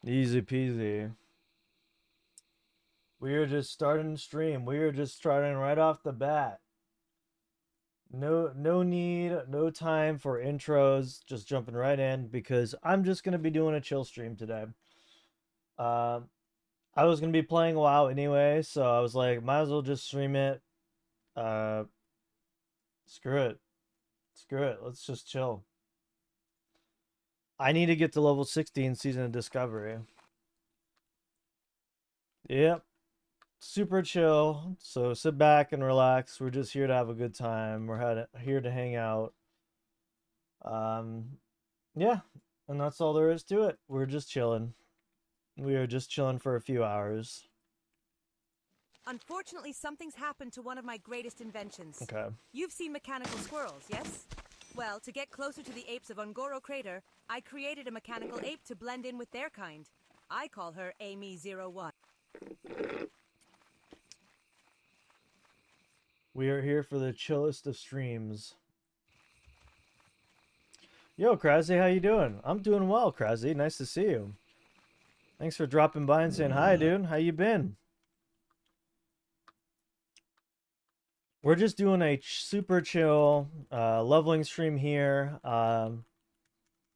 Easy peasy. We are just starting to stream. We are just starting right off the bat. No need, no time for intros. Just jumping right in because I'm just gonna be doing a chill stream today. Um, I was gonna be playing WoW anyway, so I was like, might as well just stream it. Uh, screw it, screw it. Let's just chill. I need to get to level 16 Season of Discovery. Yep, super chill. So sit back and relax. We're just here to have a good time. Here to hang out. Um, yeah, and that's all there is to it. We're just chilling. We are just chilling for a few hours. Unfortunately, something's happened to one of my greatest inventions. Okay. You've seen mechanical squirrels, yes? Well, to get closer to the apes of Ungoro Crater, I created a mechanical ape to blend in with their kind. I call her Amy01. We are here for the chillest of streams. Yo, Krasy, how you doing? I'm doing well, Krasy. Nice to see you. Thanks for dropping by and saying hi, dude. How you been? We're just doing a super chill leveling stream here. I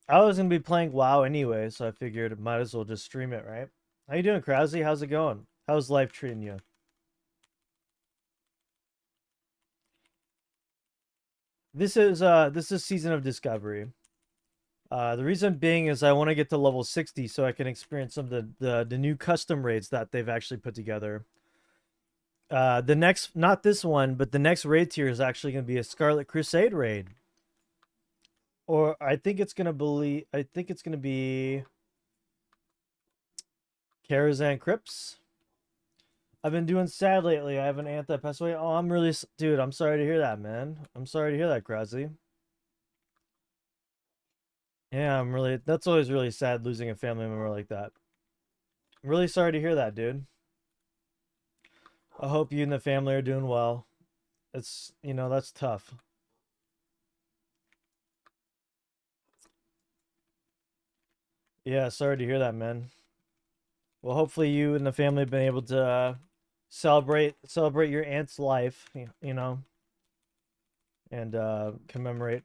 was gonna be playing WoW anyway, so I figured might as well just stream it, right? How you doing, Krasy? How's it going? How's life treating you? This is Season of Discovery. The reason being is I want to get to level 60 so I can experience some of the new custom raids that they've actually put together. The next, not this one, but the next raid tier is actually going to be a Scarlet Crusade raid. Or I think it's going to be Karazhan Crypts. I've been doing sad lately. I have an aunt that passed away. Oh, dude, I'm sorry to hear that, man. I'm sorry to hear that, Krasy. Yeah, that's always really sad losing a family member like that. I'm really sorry to hear that, dude. I hope you and the family are doing well. That's tough. Yeah, sorry to hear that, man. Well, hopefully you and the family have been able to celebrate your aunt's life, and commemorate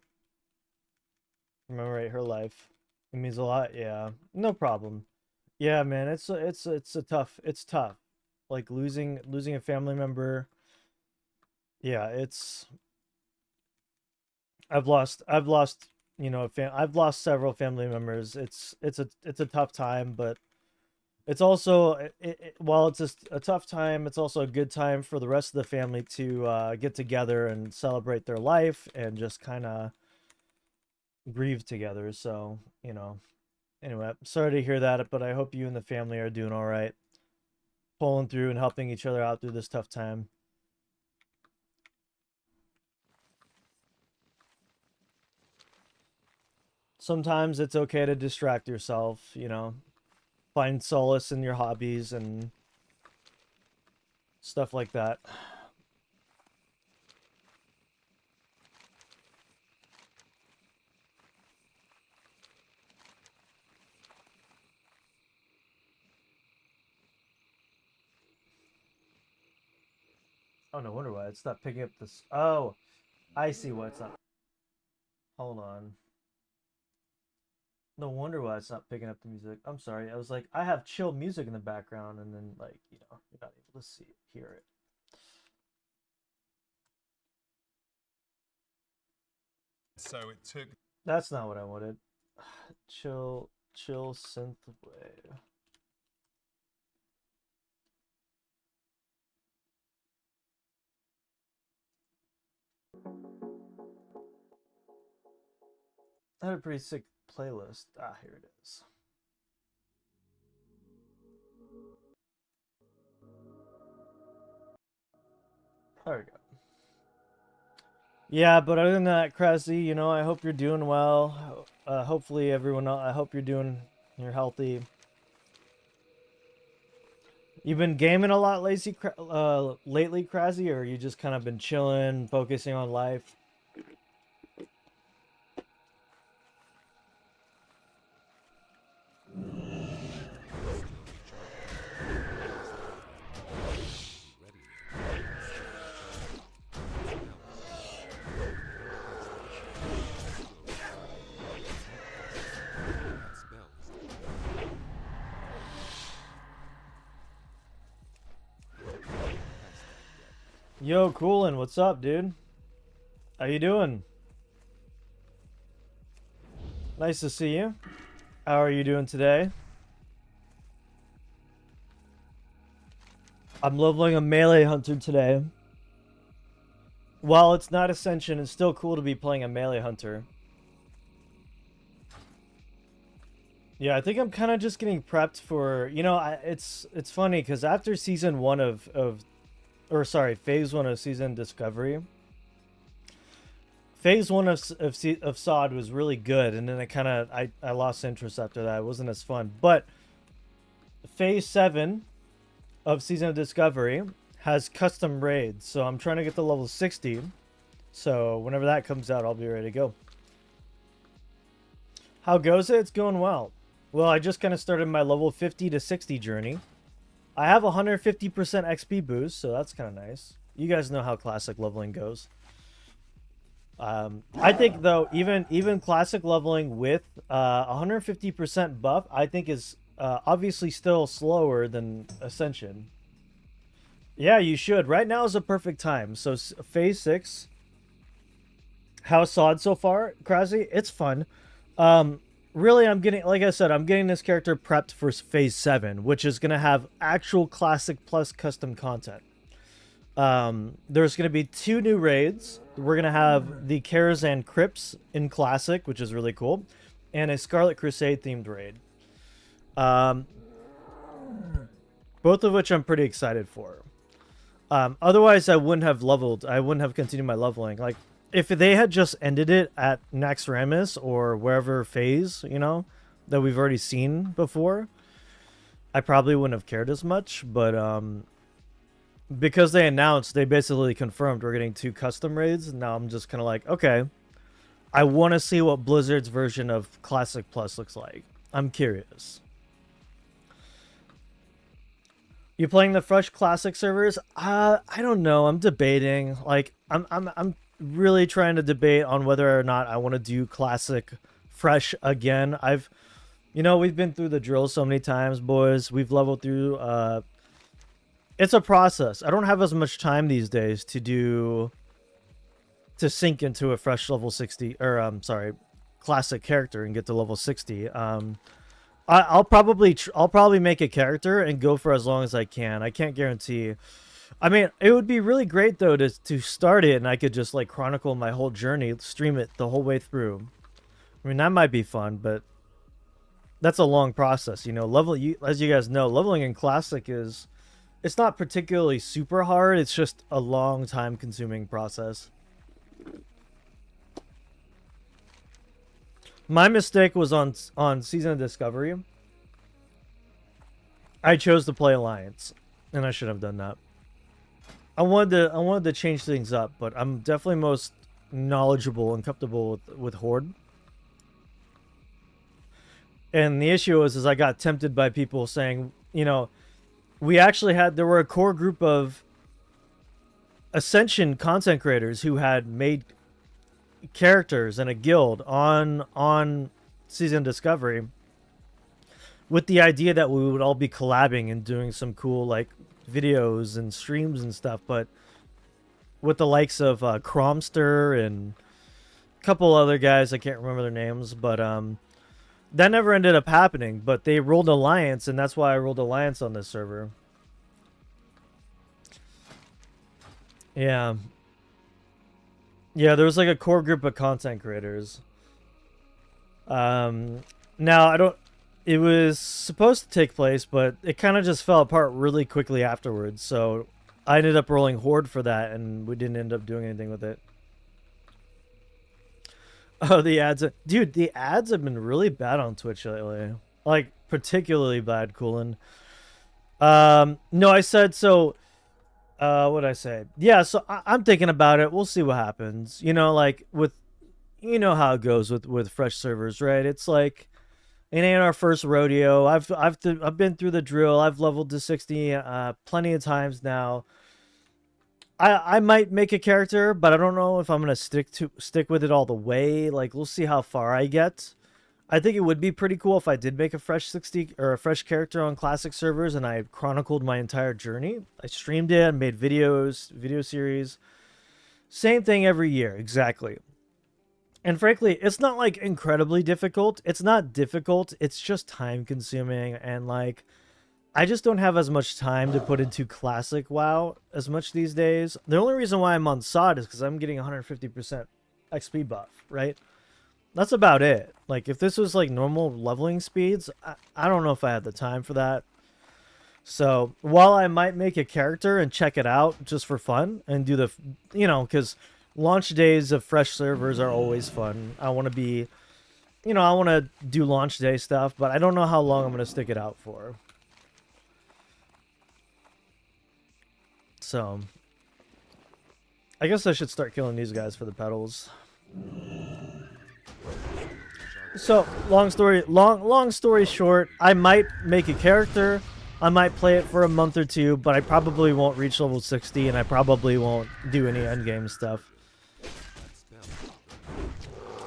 her life. It means a lot. Yeah, no problem. Yeah, man, it's tough. Like losing a family member. Yeah, I've lost I've lost several family members. It's a tough time, but it's also while it's a tough time, it's also a good time for the rest of the family to get together and celebrate their life and just kind of grieve together. So, anyway, sorry to hear that, but I hope you and the family are doing all right, pulling through and helping each other out through this tough time. Sometimes it's okay to distract yourself, find solace in your hobbies and stuff like that. Oh, no wonder why it's not picking up this. Oh, I see why it's not. Hold on. No wonder why it's not picking up the music. I'm sorry. I was like, I have chill music in the background, and then you're not able to hear it. So it took. That's not what I wanted. Chill synth wave. I had a pretty sick playlist. Ah, here it is. There we go. Yeah, but other than that, Krasy, I hope you're doing well. Hopefully everyone else, I hope you're healthy. You've been gaming a lot lately, Krasy, or you just kind of been chilling, focusing on life? Yo, Coolin, what's up, dude? How you doing? Nice to see you. How are you doing today? I'm leveling a melee hunter today. While it's not Ascension, it's still cool to be playing a melee hunter. Yeah, I think I'm kind of just getting prepped for, you know, it's funny because after season 1 phase 1 of season Discovery, phase 1 of SOD was really good, and then I lost interest after that. It wasn't as fun. But phase 7 of season of Discovery has custom raids, so I'm trying to get to level 60. So whenever that comes out, I'll be ready to go. How goes it? It's going well. Well, I just kind of started my level 50 to 60 journey. I have 150% XP boost, so that's kind of nice. You guys know how classic leveling goes. I think though, even classic leveling with 150% buff, I think is obviously still slower than Ascension. Yeah, you should. Right now is a perfect time. So phase 6. How's SOD so far, Krasy? It's fun. Really, I'm getting, like I said, I'm getting this character prepped for phase 7, which is going to have actual classic plus custom content. There's going to be 2 new raids. We're going to have the Karazhan Crypts in classic, which is really cool, and a Scarlet Crusade themed raid. Both of which I'm pretty excited for. Otherwise, I wouldn't have leveled. I wouldn't have continued my leveling. Like, if they had just ended it at Naxxramas or wherever phase, you know, that we've already seen before, I probably wouldn't have cared as much. But because they announced, they basically confirmed we're getting 2 custom raids. Now I'm just kind of like, okay, I want to see what Blizzard's version of Classic Plus looks like. I'm curious. You playing the fresh classic servers? I don't know. I'm debating. Like, I'm really trying to debate on whether or not I want to do classic fresh again. We've been through the drill so many times, boys. We've leveled through. It's a process. I don't have as much time these days to sink into a fresh level 60 or classic character and get to level 60. I'll probably make a character and go for as long as I can. I can't guarantee. I mean, it would be really great though to start it and I could just like chronicle my whole journey, stream it the whole way through. I mean, that might be fun, but that's a long process, you know. As you guys know, leveling in classic it's not particularly super hard. It's just a long time consuming process. My mistake was on Season of Discovery. I chose to play Alliance, and I should have done that. I wanted to change things up, but I'm definitely most knowledgeable and comfortable with Horde. And the issue is I got tempted by people saying, you know, there were a core group of Ascension content creators who had made characters and a guild on Season Discovery with the idea that we would all be collabing and doing some cool like videos and streams and stuff, but with the likes of Cromster and a couple other guys, I can't remember their names, but that never ended up happening. But they rolled Alliance, and that's why I rolled Alliance on this server. Yeah, there was like a core group of content creators. Now it was supposed to take place, but it kind of just fell apart really quickly afterwards. So I ended up rolling Horde for that, and we didn't end up doing anything with it. Oh, the ads. Dude, the ads have been really bad on Twitch lately. Like, particularly bad, Coolin. No, I said so. What'd I say? Yeah, so I'm thinking about it. We'll see what happens. You know, like you know how it goes with fresh servers, right? It's like it ain't our first rodeo. I've been through the drill. I've leveled to 60 plenty of times now. I might make a character, but I don't know if I'm gonna stick with it all the way. Like, we'll see how far I get. I think it would be pretty cool if I did make a fresh 60 or a fresh character on classic servers and I chronicled my entire journey. I streamed it, made videos, video series. Same thing every year, exactly. And frankly, it's not like incredibly difficult. It's not difficult. It's just time consuming and like I just don't have as much time to put into classic WoW as much these days. The only reason why I'm on SOD is because I'm getting 150% XP buff, right? That's about it. Like, if this was like normal leveling speeds, I don't know if I had the time for that. So, while I might make a character and check it out just for fun and do the, you know, because launch days of fresh servers are always fun. I want to be, you know, I want to do launch day stuff, but I don't know how long I'm going to stick it out for. So, I guess I should start killing these guys for the petals. So, long story short, I might make a character. I might play it for a month or two, but I probably won't reach level 60, and I probably won't do any endgame stuff.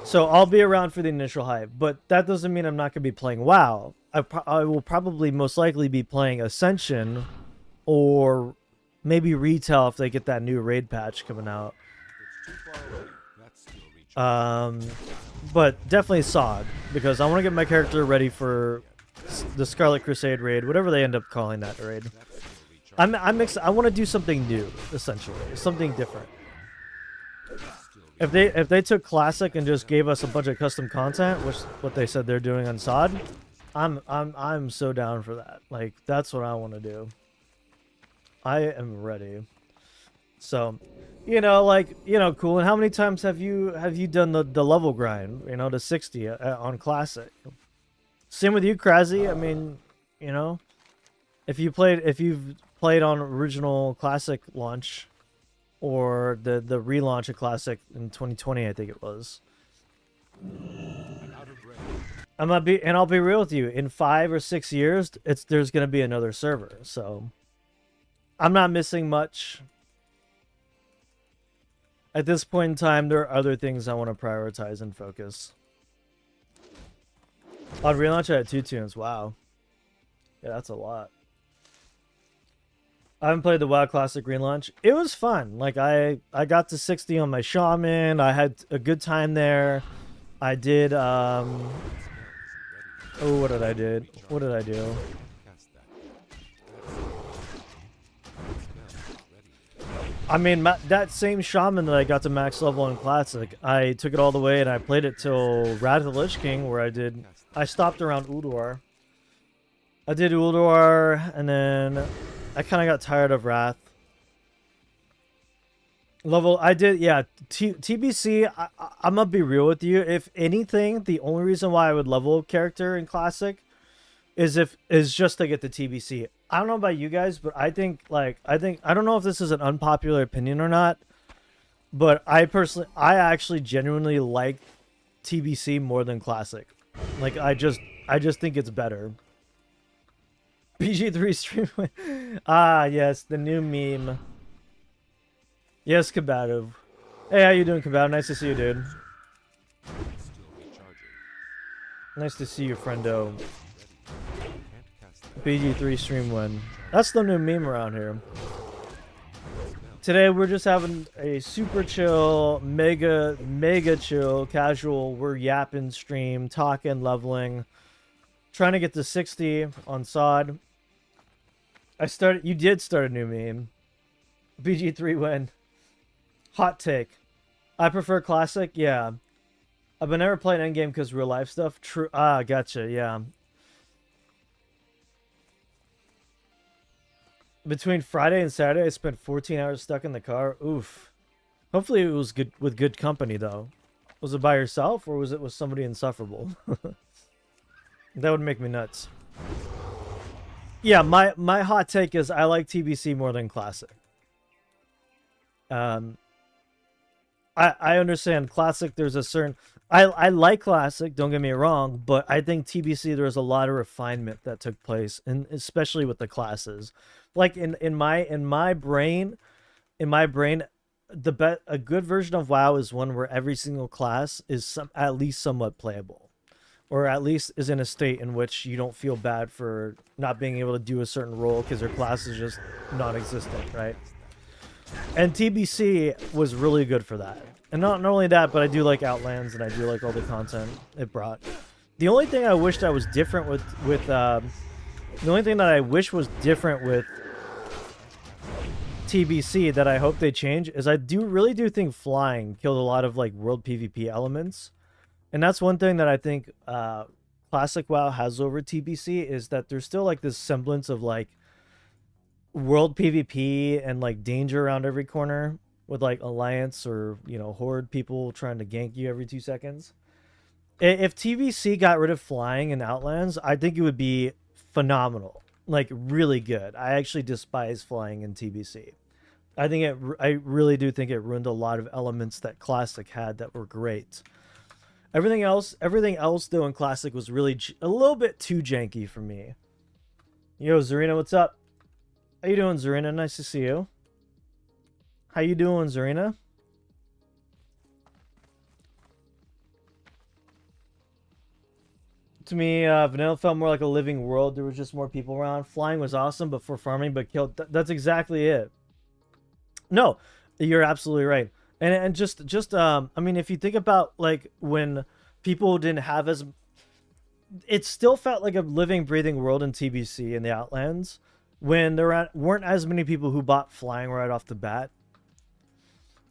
So, I'll be around for the initial hype, but that doesn't mean I'm not going to be playing WoW. I will probably most likely be playing Ascension, or maybe Retail if they get that new raid patch coming out. But definitely SOD, because I want to get my character ready for the Scarlet Crusade raid, whatever they end up calling that raid. I want to do something new, essentially, something different. If they took Classic and just gave us a bunch of custom content, which what they said they're doing on SOD, I'm so down for that. Like, that's what I want to do. I am ready. So, you know, like, you know, cool. And how many times have you done the level grind, you know, to 60 on Classic? Same with you, Kraszy. I mean, you know, if you've played on original Classic launch or the relaunch of Classic in 2020, I think it was. I'll be real with you. In 5 or 6 years, there's gonna be another server. So I'm not missing much. At this point in time, there are other things I want to prioritize and focus. On relaunch, I had 2 tunes. Wow. Yeah, that's a lot. I haven't played the WoW Classic relaunch. It was fun. Like, I got to 60 on my Shaman. I had a good time there. I did, oh, what did I do? What did I do? I mean, that same Shaman that I got to max level in Classic, I took it all the way and I played it till Wrath of the Lich King, where I stopped around Ulduar. I did Ulduar, and then I kind of got tired of Wrath. TBC, I'm gonna be real with you. If anything, the only reason why I would level a character in Classic is just to get the TBC. I don't know about you guys, but I don't know if this is an unpopular opinion or not, but I actually genuinely like TBC more than Classic. Like, I just think it's better. PG3 stream. Ah, yes, the new meme. Yes, Combative. Hey, how you doing, Combative? Nice to see you, dude. Nice to see you, friendo. PG3 stream win. That's the new meme around here. Today we're just having a super chill, mega chill, casual, we're yapping stream, talking, leveling, trying to get to 60 on SOD. You did start a new meme. BG3 win. Hot take. I prefer Classic, yeah. I've been never playing endgame because real life stuff. True. Ah, gotcha, yeah. Between Friday and Saturday, I spent 14 hours stuck in the car. Oof. Hopefully it was good with good company, though. Was it by yourself, or was it with somebody insufferable? That would make me nuts. Yeah, my hot take is I like TBC more than Classic. I understand Classic, there's a certain... I like Classic, don't get me wrong, but I think TBC, there's a lot of refinement that took place, and especially with the classes. Like in my brain, a good version of WoW is one where every single class is at least somewhat playable. or at least is in a state in which you don't feel bad for not being able to do a certain role because their class is just non-existent, right? And TBC was really good for that. And not only that, but I do like Outlands and I do like all the content it brought. The only thing I wished I was different with the only thing that I wish was different with TBC that I hope they change is I really do think flying killed a lot of like world PvP elements. And that's one thing that I think Classic WoW has over TBC is that there's still like this semblance of like world PvP and like danger around every corner with like alliance or, you know, horde people trying to gank you every 2 seconds. If TBC got rid of flying in Outlands, I think it would be phenomenal. Like really good. I actually despise flying in TBC. I really do think it ruined a lot of elements that Classic had that were great. Everything else though in Classic was really a little bit too janky for me. Yo, Zarina, what's up? How you doing, Zarina? Nice to see you. How you doing, Zarina? To me, Vanilla felt more like a living world. There was just more people around. Flying was awesome, but for farming, but killed. That's exactly it. No, you're absolutely right. And just I mean, if you think about like when people didn't have as, it still felt like a living, breathing world in TBC in the Outlands when there weren't as many people who bought flying right off the bat.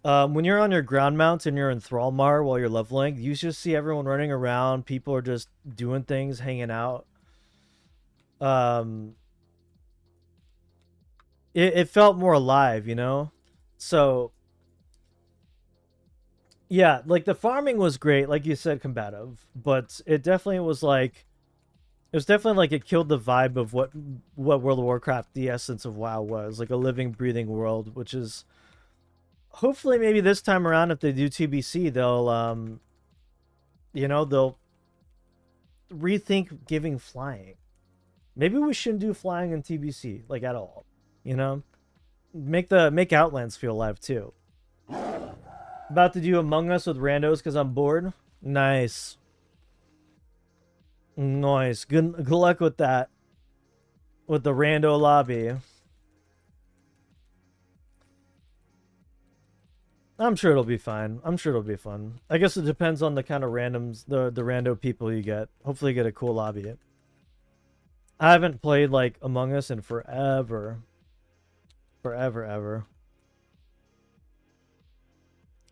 When you're on your ground mount and you're in Thrallmar while you're leveling, you just see everyone running around. People are just doing things, hanging out. It felt more alive, you know? So, yeah, like the farming was great, like you said, combative. But it definitely was like... It was definitely like it killed the vibe of what World of Warcraft, the essence of WoW was. Like a living, breathing world, which is... Hopefully, maybe this time around, if they do TBC, they'll, you know, they'll rethink giving flying. Maybe we shouldn't do flying in TBC, like, at all. You know? Make Outlands feel alive, too. About to do Among Us with randos because I'm bored? Nice. Nice. Good luck with that. With the rando lobby. I'm sure it'll be fine. I'm sure it'll be fun. I guess it depends on the kind of randoms, the rando people you get. Hopefully you get a cool lobby. I haven't played, like, Among Us in forever. Forever, ever.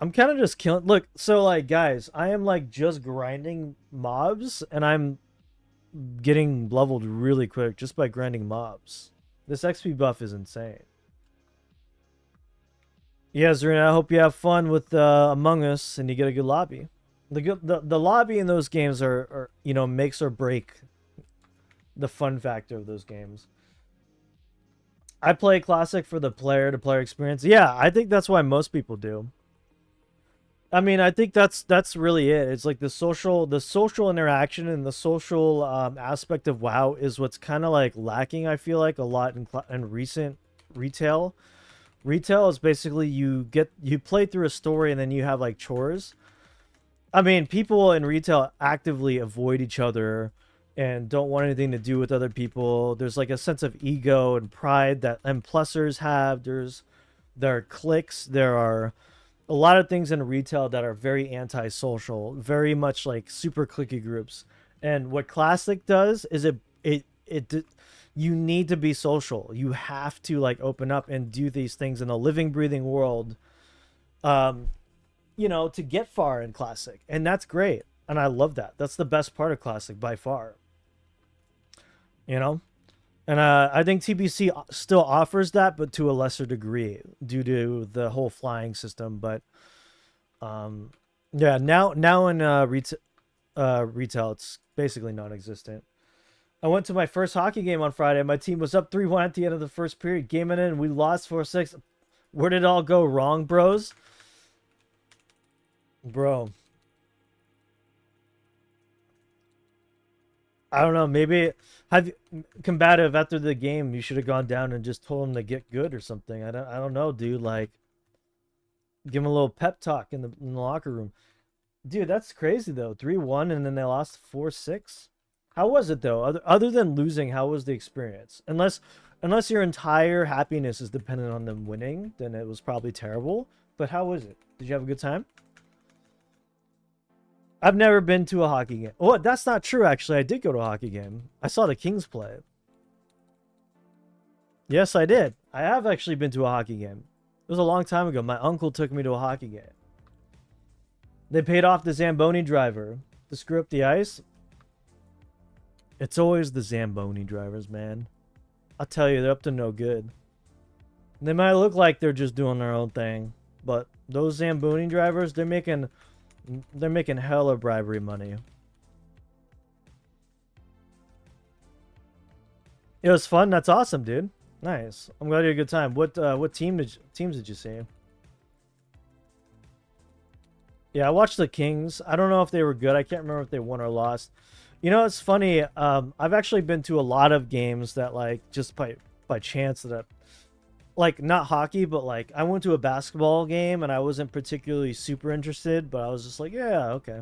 I'm kind of just killing... Look, so, like, guys, I am, like, just grinding mobs, and I'm getting leveled really quick just by grinding mobs. This XP buff is insane. Yeah, Zarina, I hope you have fun with Among Us and you get a good lobby. The lobby in those games are, you know, makes or break the fun factor of those games. I play Classic for the player-to-player experience. Yeah, I think that's why most people do. I mean, I think that's really it. It's like the social interaction and the social aspect of WoW is what's kind of like lacking, I feel like, a lot in recent retail. Retail is basically you play through a story and then you have like chores. I mean, people in retail actively avoid each other and don't want anything to do with other people. There's like a sense of ego and pride that M+ers have. There are cliques. There are a lot of things in retail that are very antisocial, very much like super cliquey groups. And what Classic does is you need to be social. You have to like open up and do these things in a living, breathing world, you know, to get far in Classic. And that's great. And I love that. That's the best part of Classic by far. You know? And I think TBC still offers that, but to a lesser degree due to the whole flying system. But yeah, now in retail, it's basically non-existent. I went to my first hockey game on Friday. My team was up 3-1 at the end of the first period. Game in, we lost 4-6. Where did it all go wrong, bros? Bro. I don't know. Maybe combative after the game. You should have gone down and just told him to get good or something. I don't know, dude. Like, give him a little pep talk in the locker room. Dude, that's crazy though. 3-1 and then they lost 4-6. How was it though? Other than losing, how was the experience? Unless your entire happiness is dependent on them winning, then it was probably terrible. But how was it? Did you have a good time? I've never been to a hockey game. Oh, that's not true actually. I did go to a hockey game. I saw the Kings play. Yes, I did. I have actually been to a hockey game. It was a long time ago. My uncle took me to a hockey game. They paid off the Zamboni driver to screw up the ice. It's always the Zamboni drivers, man. I'll tell you, they're up to no good. They might look like they're just doing their own thing, but those Zamboni drivers, they're making hella bribery money. It was fun. That's awesome, dude. Nice. I'm glad you had a good time. What teams did you see? Yeah, I watched the Kings. I don't know if they were good. I can't remember if they won or lost. You know, it's funny. I've actually been to a lot of games that, like, just by chance that, like, not hockey, but like I went to a basketball game and I wasn't particularly super interested, but I was just like, yeah, okay.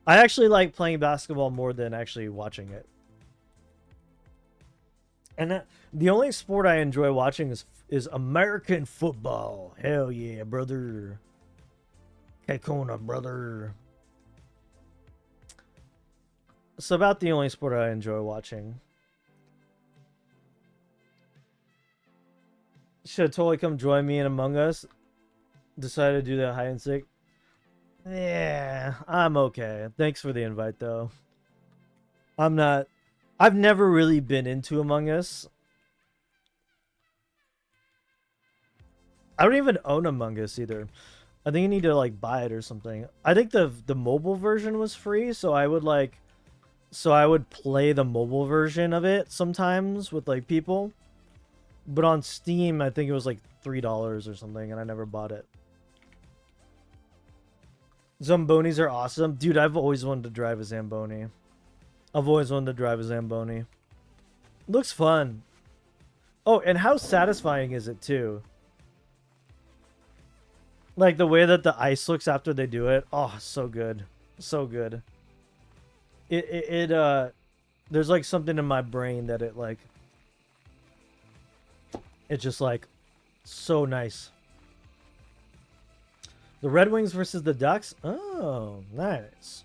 I actually like playing basketball more than actually watching it. And the only sport I enjoy watching is American football. Hell yeah, brother. Kekona, brother. It's about the only sport I enjoy watching. Should have totally come join me in Among Us. Decided to do that hide and seek. Yeah, I'm okay. Thanks for the invite, though. I've never really been into Among Us. I don't even own Among Us either. I think you need to like buy it or something. I think the mobile version was free, so I would play the mobile version of it sometimes with like people. But on Steam, I think it was like $3 or something, and I never bought it. Zambonis are awesome. Dude, I've always wanted to drive a Zamboni. Looks fun. Oh, and how satisfying is it too? Like the way that the ice looks after they do it. Oh, so good. So good. There's like something in my brain that it's just like so nice. The Red Wings versus the Ducks. Oh, nice.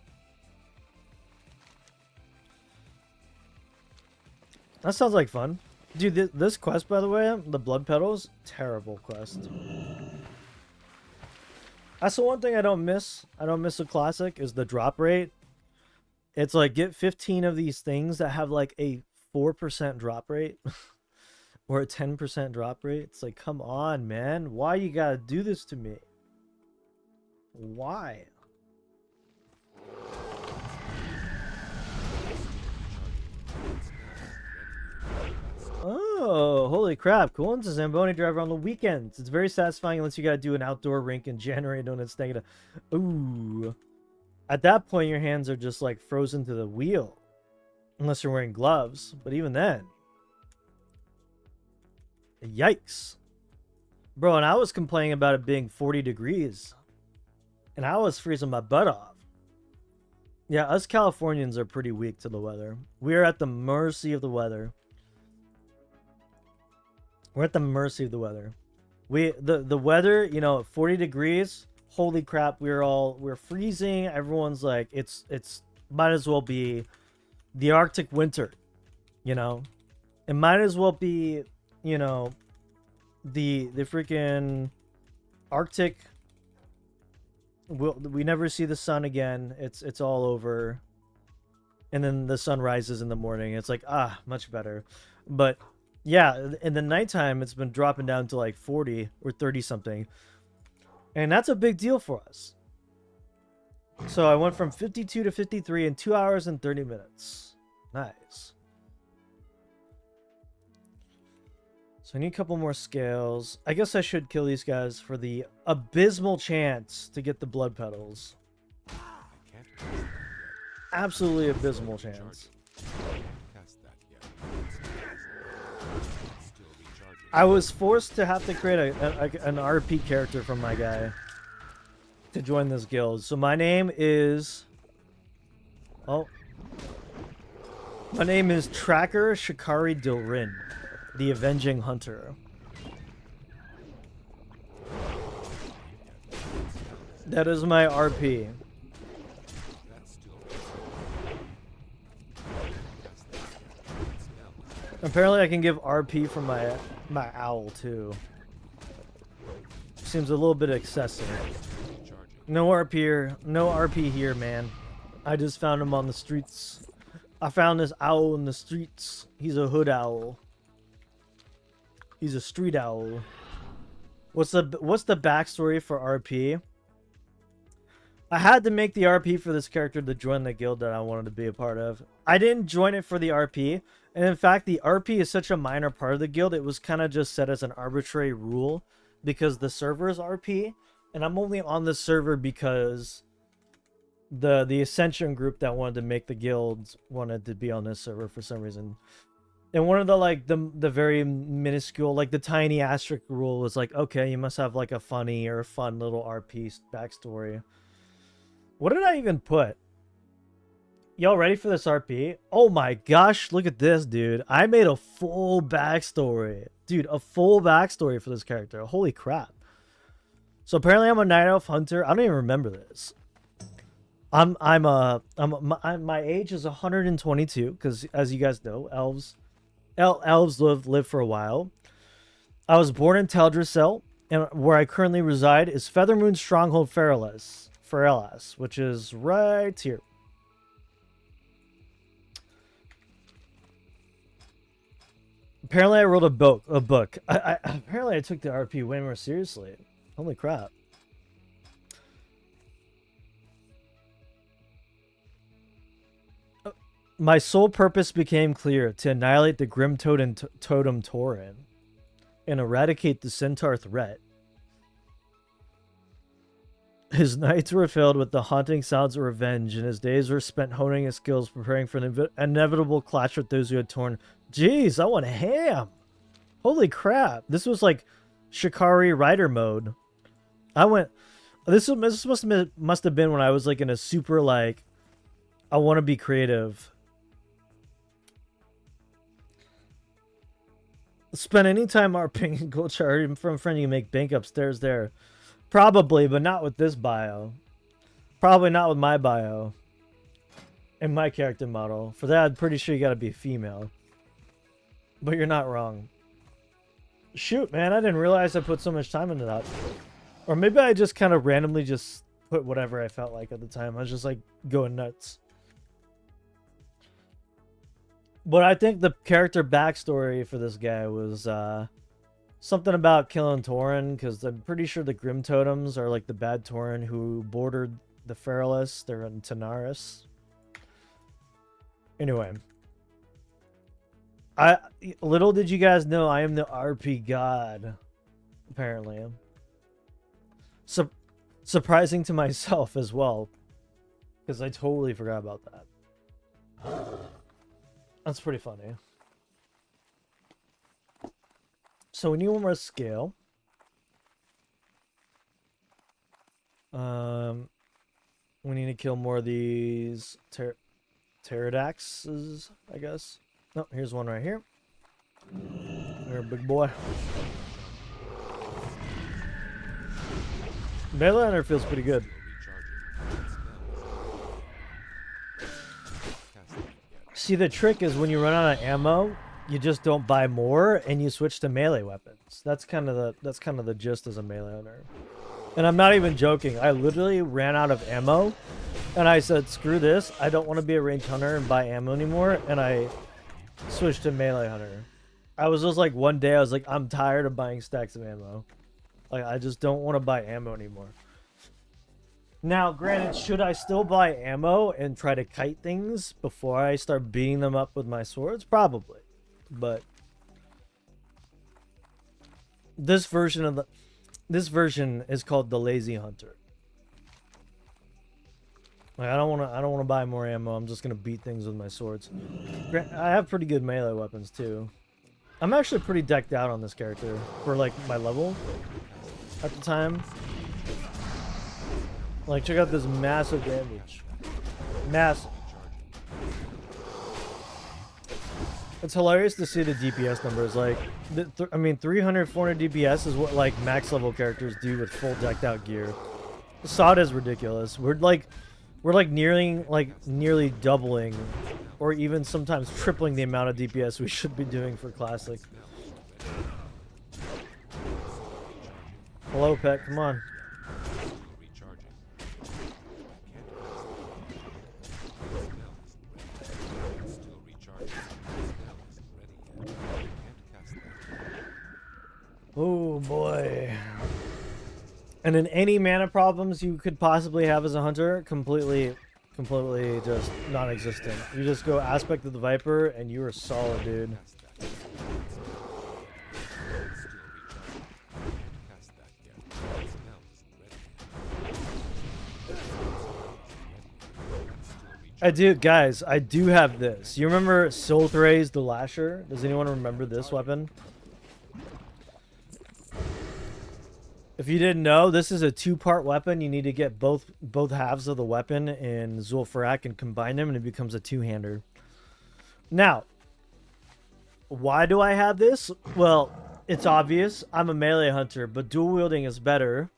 That sounds like fun. Dude, this quest, by the way, the Blood Petals, terrible quest. That's the one thing I don't miss. I don't miss a classic is the drop rate. It's like get 15 of these things that have like a 4% drop rate or a 10% drop rate. It's like, come on, man. Why you gotta do this to me? Why? Oh, holy crap. Cool one's a Zamboni driver on the weekends. It's very satisfying unless you gotta do an outdoor rink and generate donuts negative. Ooh. At that point, your hands are just like frozen to the wheel. Unless you're wearing gloves. But even then. Yikes. Bro, and I was complaining about it being 40 degrees. And I was freezing my butt off. Yeah, us Californians are pretty weak to the weather. We are at the mercy of the weather. We're at the mercy of the weather. The weather, you know, 40 degrees. Holy crap, we're freezing. Everyone's like, it's might as well be the Arctic winter, you know? It might as well be, you know, the freaking Arctic. We never see the sun again. It's all over. And then the sun rises in the morning. It's like, much better. But yeah, in the nighttime, it's been dropping down to like 40 or 30 something. And that's a big deal for us. So I went from 52 to 53 in 2 hours and 30 minutes. Nice. So I need a couple more scales. I guess I should kill these guys for the abysmal chance to get the blood petals. Absolutely abysmal chance. I was forced to have to create an RP character from my guy. to join this guild. So my name is... Oh. My name is Tracker Shikari Dilrin, the Avenging Hunter. That is my RP. Apparently I can give RP from my owl too. Seems a little bit excessive. No RP here. No RP here, man. I just found him on the streets. I found this owl in the streets. He's a hood owl. He's a street owl. What's the backstory for RP? I had to make the RP for this character to join the guild that I wanted to be a part of. I didn't join it for the RP. And in fact, the RP is such a minor part of the guild. It was kind of just set as an arbitrary rule because the server is RP. And I'm only on this server because the Ascension group that wanted to make the guild wanted to be on this server for some reason. And one of the very minuscule, like the tiny asterisk rule was like, okay, you must have like a funny or fun little RP backstory. What did I even put? Y'all ready for this RP? Oh my gosh, look at this, dude. I made a full backstory. Dude, a full backstory for this character. Holy crap. So apparently I'm a night elf hunter. I don't even remember this. My age is 122 because, as you guys know, elves live for a while. I was born in Teldrassil, and where I currently reside is Feathermoon Stronghold Farelas, which is right here. Apparently I wrote a book. Apparently I took the RP way more seriously. Holy crap. My sole purpose became clear: to annihilate the Grim Totem Tauren and eradicate the Centaur threat. His nights were filled with the haunting sounds of revenge, and his days were spent honing his skills, preparing for an inevitable clash with those who had torn. Jeez, I want ham! Holy crap! This was like Shikari Rider mode. I went. This must have been when I was like in a super like, I want to be creative. Spend any time RPing and gold chart from a friend, you make bank upstairs there. Probably, but not with this bio. Probably not with my bio. And my character model. For that, I'm pretty sure you gotta be a female. But you're not wrong. Shoot, man, I didn't realize I put so much time into that. Or maybe I just kind of randomly just put whatever I felt like at the time. I was just like going nuts. But I think the character backstory for this guy was something about killing Tauren, because I'm pretty sure the Grim Totems are like the bad Tauren who bordered the Faerless. They're in Tanaris. Anyway. Little did you guys know I am the RP god. Apparently. Surprising to myself as well. Because I totally forgot about that. That's pretty funny. So we need one more scale. We need to kill more of these pterodaxes, I guess. Oh, here's one right here. There, big boy. Melee hunter feels pretty good. See, the trick is when you run out of ammo, you just don't buy more and you switch to melee weapons. That's kind of the gist as a melee hunter. And I'm not even joking. I literally ran out of ammo and I said, screw this. I don't want to be a ranged hunter and buy ammo anymore. And I switched to melee hunter. I was just like, one day I was like, I'm tired of buying stacks of ammo. Like, I just don't want to buy ammo anymore. Now, granted, should I still buy ammo and try to kite things before I start beating them up with my swords? Probably. But this version is called the Lazy Hunter. Like, I don't want to buy more ammo. I'm just gonna beat things with my swords. I have pretty good melee weapons too. I'm actually pretty decked out on this character for like my level at the time. Like, check out this massive damage. Massive. It's hilarious to see the DPS numbers. Like, I mean, 300, 400 DPS is what, like, max level characters do with full decked out gear. Sod is ridiculous. We're nearly doubling, or even sometimes tripling the amount of DPS we should be doing for Classic. Hello, pet. Come on. Oh boy. And then any mana problems you could possibly have as a hunter, completely just non-existent. You just go Aspect of the Viper and you are solid, dude. Guys, I do have this. You remember Silthraze the Lasher? Does anyone remember this weapon? If you didn't know, this is a two-part weapon. You need to get both halves of the weapon in Zul'Farrak and combine them, and it becomes a two-hander. Now, why do I have this? Well, it's obvious. I'm a melee hunter, but dual wielding is better.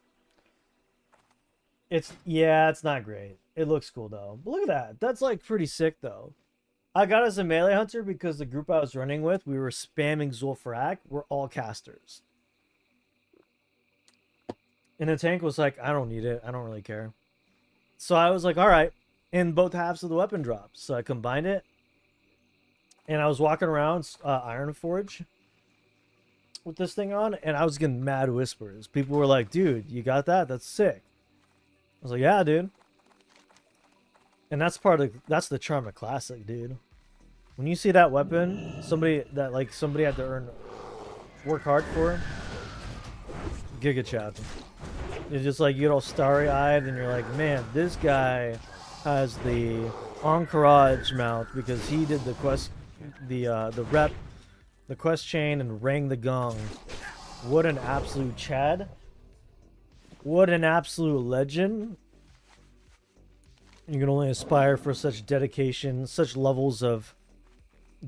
It's not great. It looks cool though. But look at that. That's like pretty sick though. I got as a melee hunter because the group I was running with, we were spamming Zul'Farrak. We're all casters. And the tank was like, I don't need it. I don't really care. So I was like, all right. And both halves of the weapon dropped. So I combined it. And I was walking around Ironforge with this thing on. And I was getting mad whispers. People were like, dude, you got that? That's sick. I was like, yeah, dude. And that's the charm of Classic, dude. When you see that weapon, somebody had to work hard for, Giga Chad. It's just like, you get all starry-eyed and you're like, man, this guy has the Encourage mount because he did the quest, the quest chain and rang the gong. What an absolute Chad. What an absolute legend. You can only aspire for such dedication, such levels of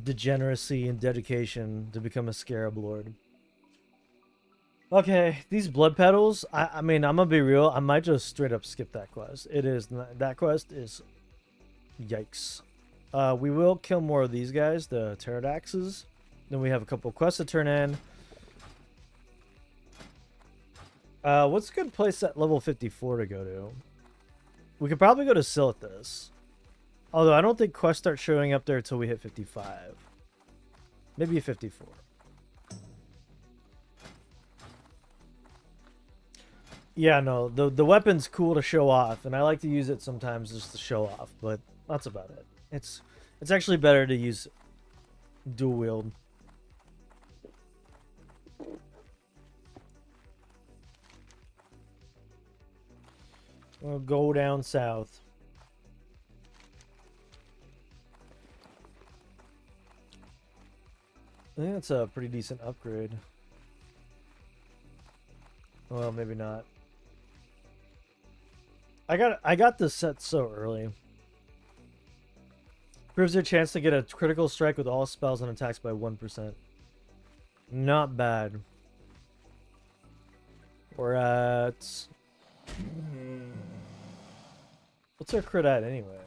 degeneracy and dedication to become a Scarab Lord. Okay, these blood petals, I mean, I'm gonna be real, I might just straight up skip that quest. That quest is yikes. We will kill more of these guys, the Pterodaxes. Then we have a couple quests to turn in. What's a good place at level 54 to go to? We could probably go to Silithus. Although I don't think quests start showing up there until we hit 55. Maybe 54. Yeah, no, the weapon's cool to show off, and I like to use it sometimes just to show off, but that's about it. It's actually better to use dual wield. We'll go down south. I think that's a pretty decent upgrade. Well, maybe not. I got this set so early. Proves their chance to get a critical strike with all spells and attacks by 1%. Not bad. We're at... What's our crit at anyway?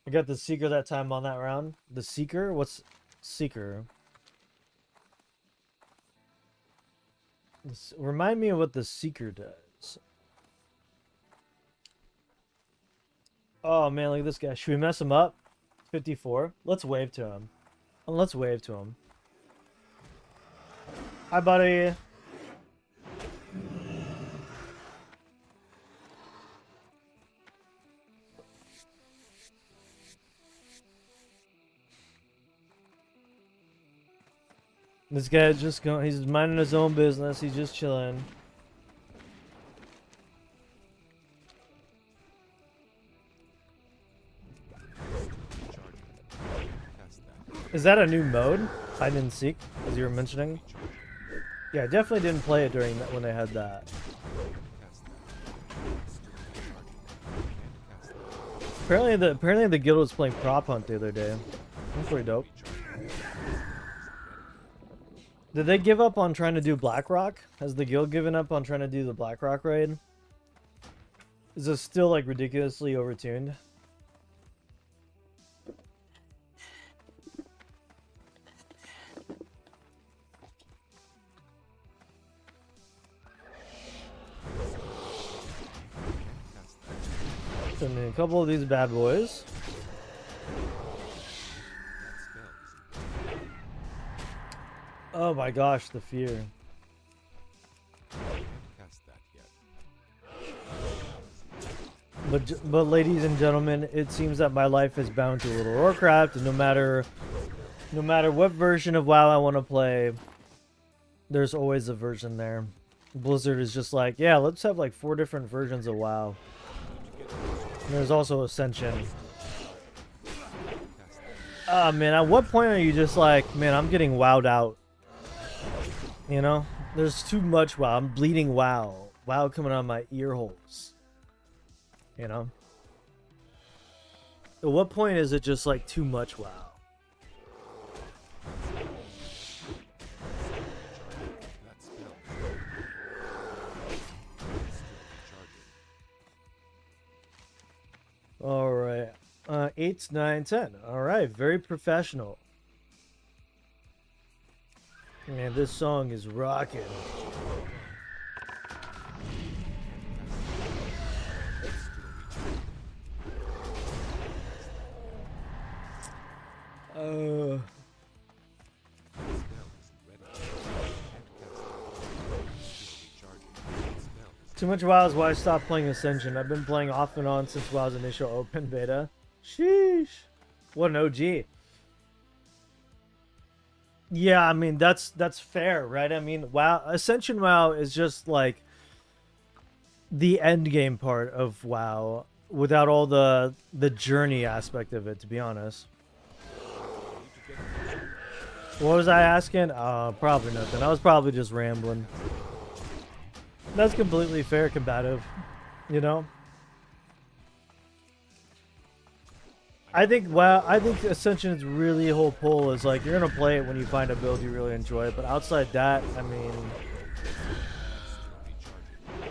I got the Seeker that time on that round. The Seeker? What's Seeker? Remind me of what the Seeker does. Oh man, look at this guy. Should we mess him up? 54. Let's wave to him. Let's wave to him. Hi, buddy. This guy just going, he's minding his own business, he's just chilling. Is that a new mode? Hide and Seek, as you were mentioning? Yeah, I definitely didn't play it during that when they had that. Apparently the guild was playing Prop Hunt the other day. That's pretty dope. Did they give up on trying to do Blackrock? Has the guild given up on trying to do the Blackrock raid? Is it still like ridiculously overtuned? Send me a couple of these bad boys. Oh my gosh, the fear. But ladies and gentlemen, it seems that my life is bound to World of Warcraft, and no matter what version of WoW I want to play, there's always a version there. Blizzard is just like, yeah, let's have like 4 different versions of WoW. And there's also Ascension. Ah, man, at what point are you just like, man, I'm getting wowed out? You know? There's too much WoW. I'm bleeding WoW. WoW coming out of my ear holes. You know? At what point is it just like too much WoW? All right. 8, 9, 10. All right. Very professional. Man, this song is rocking. Too much WoW is why I stopped playing Ascension. I've been playing off and on since WoW's initial open beta. Sheesh. What an OG. Yeah, I mean that's fair, right? I mean, WoW, Ascension WoW is just like the end game part of WoW without all the journey aspect of it, to be honest. What was I asking? Probably nothing. I was probably just rambling. That's completely fair, combative. You know? I think Ascension's really whole pull is like, you're gonna play it when you find a build you really enjoy, but outside that, I mean,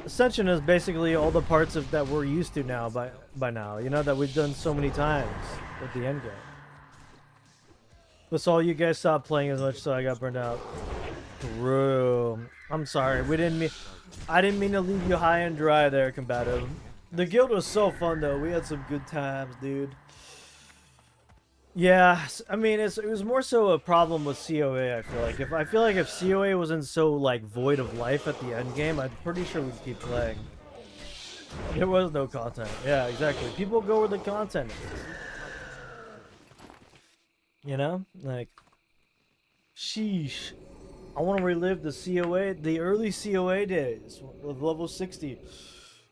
Ascension is basically all the parts of that we're used to now by now, you know, that we've done so many times with the end game. But all you guys stopped playing as much, so I got burned out. True. I'm sorry. I didn't mean to leave you high and dry there, combative. The guild was so fun though. We had some good times, dude. Yeah, I mean, it was more so a problem with COA. I feel like if COA wasn't so like void of life at the end game, I'm pretty sure we'd keep playing. There was no content. Yeah, exactly. People go where the content is. You know, like, sheesh. I want to relive the COA, the early COA days with level 60.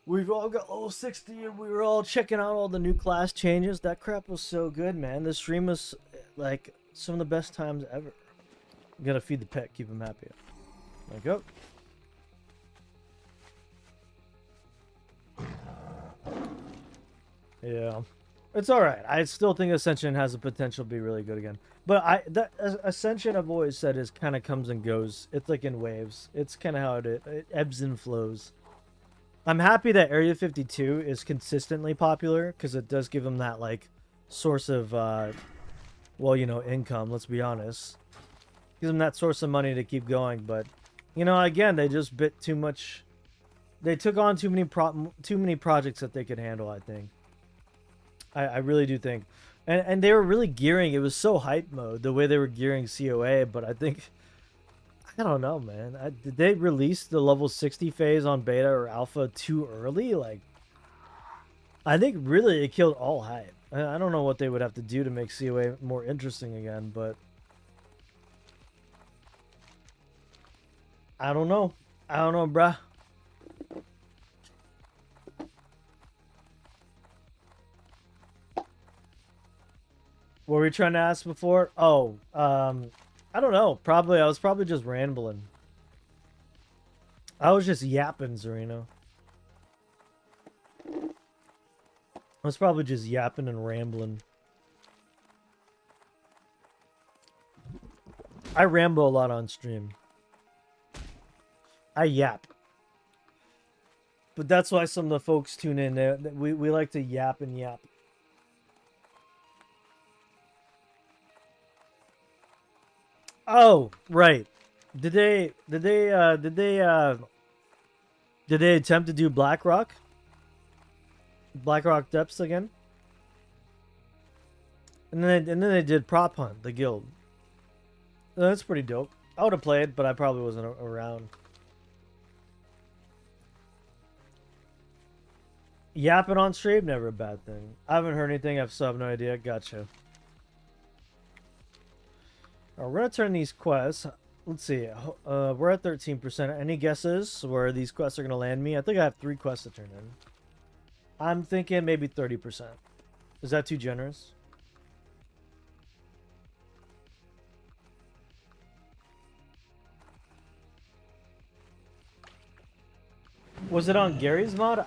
We've all got level 60 and we were all checking out all the new class changes. That crap was so good, man. The stream was like some of the best times ever. You gotta feed the pet, keep him happy. There you go. Yeah. It's alright. I still think Ascension has the potential to be really good again. But Ascension, I've always said, is kind of comes and goes. It's like in waves. It's kind of how it ebbs and flows. I'm happy that Area 52 is consistently popular because it does give them that like source of, well, you know, income. Let's be honest. Gives them that source of money to keep going. But, you know, again, they just bit too much. They took on too many projects that they could handle, I think. I really do think. And they were really gearing. It was so hype mode, the way they were gearing COA. But I think, I don't know, man. Did they release the level 60 phase on beta or alpha too early? Like, I think really it killed all hype. I don't know what they would have to do to make COA more interesting again, but I don't know. I don't know, bruh. What were we trying to ask before? Oh, I don't know. I was probably just rambling. I was just yapping, Zarino. I was probably just yapping and rambling. I ramble a lot on stream. I yap. But that's why some of the folks tune in. We like to yap and yap. Oh, right. Did they attempt to do Blackrock? Blackrock Depths again? And then they did Prop Hunt, the guild. That's pretty dope. I would have played, but I probably wasn't around. Yapping on stream, never a bad thing. I haven't heard anything. I still have no idea. Gotcha. Alright, we're gonna turn these quests. Let's see. We're at 13%. Any guesses where these quests are gonna land me? I think I have 3 quests to turn in. I'm thinking maybe 30%. Is that too generous? Was it on Gary's mod?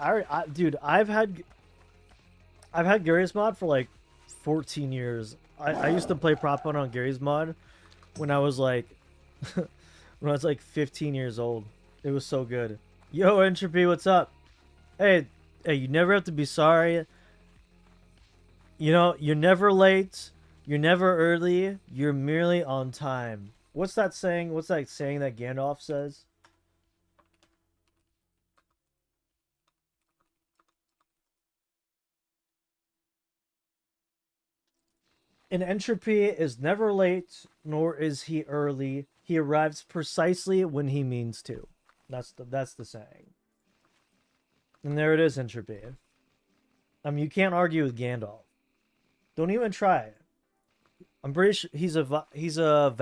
Dude, I've had Gary's mod for like 14 years. I used to play Prop Hunt on Gary's mod when I was like 15 years old. It was so good. Yo, Entropy, what's up? Hey, you never have to be sorry. You know, you're never late. You're never early. You're merely on time. What's that saying? What's that saying that Gandalf says? An Entropy is never late, nor is he early. He arrives precisely when he means to. That's the saying. And there it is, Entropy. I mean, you can't argue with Gandalf. Don't even try. I'm pretty sure he's a Valar. He's a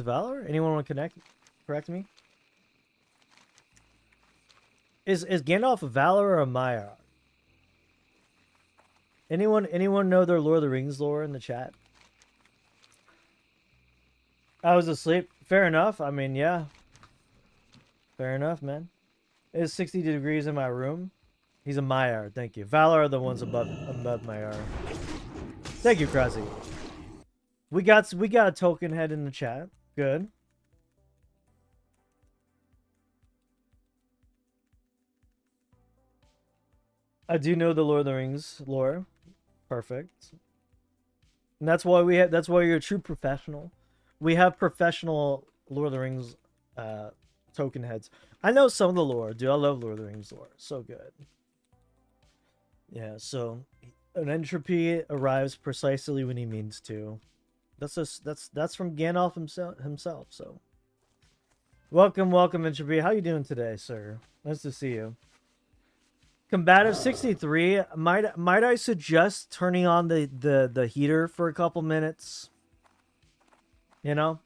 Valar. Anyone want to correct me? Is Gandalf a Valar or a Maiar? Anyone know their Lord of the Rings lore in the chat? I was asleep. Fair enough. I mean, yeah. Fair enough, man. It's 60 degrees in my room. He's a Maiar. Thank you. Valar are the ones above Maiar. Thank you, Krasi. We got a token head in the chat. Good. I do know the Lord of the Rings lore. Perfect. And that's why you're a true professional. We have professional Lord of the Rings token heads. I know some of the lore, dude. I love Lord of the Rings lore. So good. Yeah, so an Entropy arrives precisely when he means to. That's from Gandalf himself, so. Welcome, Entropy. How you doing today, sir? Nice to see you. Combative 63, might I suggest turning on the heater for a couple minutes? You know?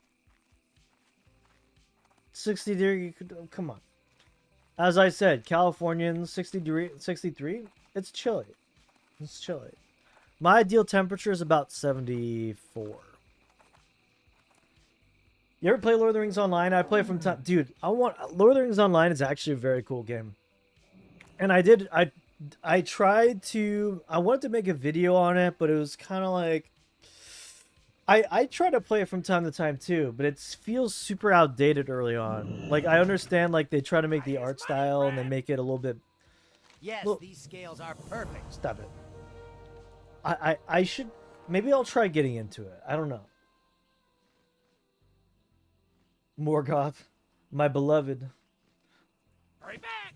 63, come on. As I said, Californian 63, it's chilly. It's chilly. My ideal temperature is about 74. You ever play Lord of the Rings Online? I play from time. Dude, Lord of the Rings Online is actually a very cool game. And I tried to, I wanted to make a video on it, but it was kind of like, I try to play it from time to time too, but it feels super outdated early on. Like, I understand, like, they try to make the art style and they make it a little bit. Yes, these scales are perfect. Stop it. I should, maybe I'll try getting into it. I don't know. Morgoth, my beloved. Hurry back!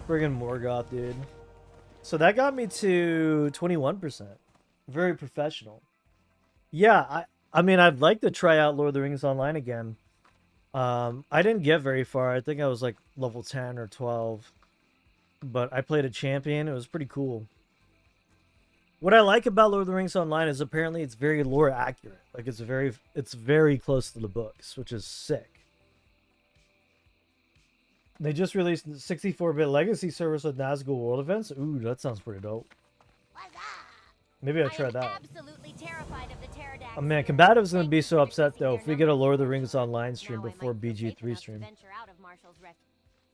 Friggin' Morgoth, dude. So that got me to 21%. Very professional. Yeah, I mean, I'd like to try out Lord of the Rings Online again. I didn't get very far. I think I was like level 10 or 12. But I played a champion. It was pretty cool. What I like about Lord of the Rings Online is apparently it's very lore accurate. Like, it's very close to the books, which is sick. They just released the 64-bit legacy service with Nazgul World events. Ooh, that sounds pretty dope. Maybe I'll try that. Absolutely terrified of the pterodactyl. Oh man, Combative's gonna be so upset though if we get a Lord of the Rings Online stream before BG3 stream.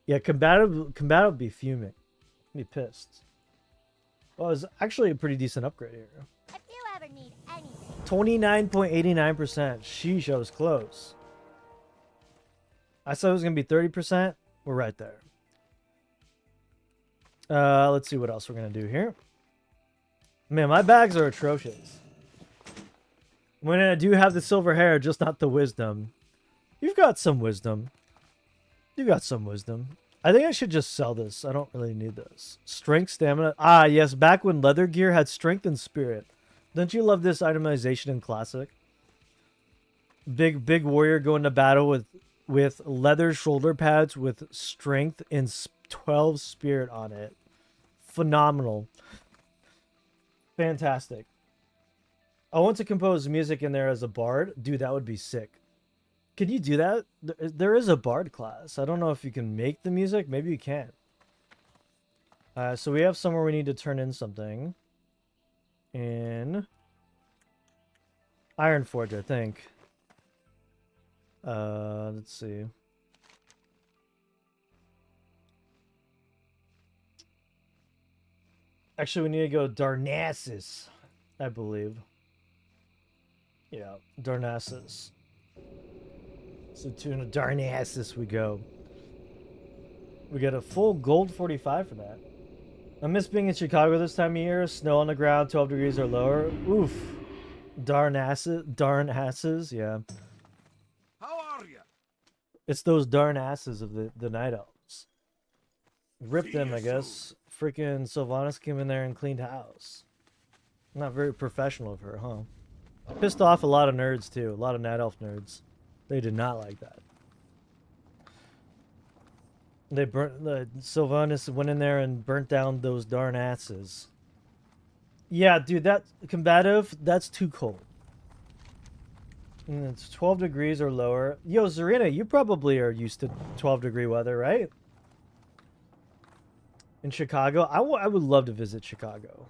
Yeah, Combative will be fuming. Be pissed. Well, it's actually a pretty decent upgrade here. If you ever need anything. 29.89%. Sheesh, I was close. I said it was going to be 30%. We're right there. Let's see what else we're going to do here. Man, my bags are atrocious. When I do have the silver hair, just not the wisdom. You've got some wisdom. You got some wisdom. I think I should just sell this. I don't really need this. Strength, stamina. Ah, yes. Back when leather gear had strength and spirit. Don't you love this itemization in Classic? Big warrior going to battle with leather shoulder pads with strength and 12 spirit on it. Phenomenal. Fantastic. I want to compose music in there as a bard. Dude, that would be sick. Can you do that? There is a bard class. I don't know if you can make the music. Maybe you can. So we have somewhere we need to turn in something. In Ironforge, I think. Let's see. Actually, we need to go Darnassus, I believe. Yeah, Darnassus. So to Darnassus we go. We get a full gold 45 for that. I miss being in Chicago this time of year. Snow on the ground, 12 degrees or lower. Oof. Darnassus, yeah. How are you? It's those darn asses of the Night Elves. Ripped them, I guess. Freaking Sylvanas came in there and cleaned house. Not very professional of her, huh? Pissed off a lot of nerds, too. A lot of Night Elf nerds. They did not like that. They burnt... Sylvanas went in there and burnt down those darn asses. Yeah, dude, that... Combative, that's too cold. And it's 12 degrees or lower. Yo, Zarina, you probably are used to 12-degree weather, right? In Chicago? I would love to visit Chicago.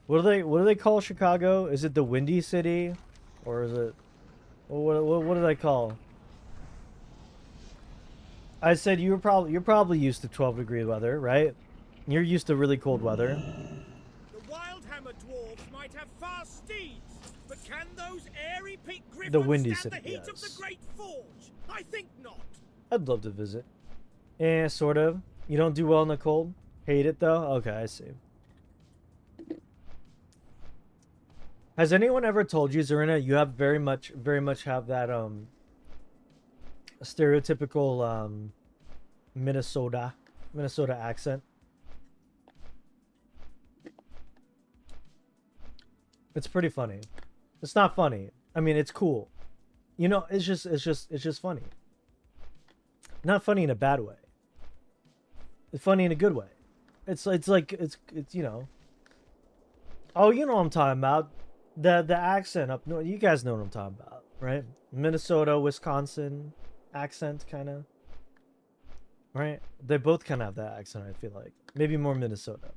What do they call Chicago? Is it the Windy City? Or is it... What do they call? I said you're probably used to 12-degree weather, right? You're used to really cold weather. The Wildhammer dwarves might have fast steeds, but can those airy peak griffins The Windy stand City, the heat of yes. the Great Forge? I think not. I'd love to visit. Eh, sort of. You don't do well in the cold? Hate it, though? Okay, I see. Has anyone ever told you, Zarina, you have very much have that, stereotypical, Minnesota accent? It's pretty funny. It's not funny. I mean, it's cool. You know, it's just funny. Not funny in a bad way. It's funny in a good way. It's you know. Oh, you know what I'm talking about. The accent up north. You guys know what I'm talking about, right? Minnesota, Wisconsin accent, kind of. Right? They both kind of have that accent, I feel like. Maybe more Minnesota.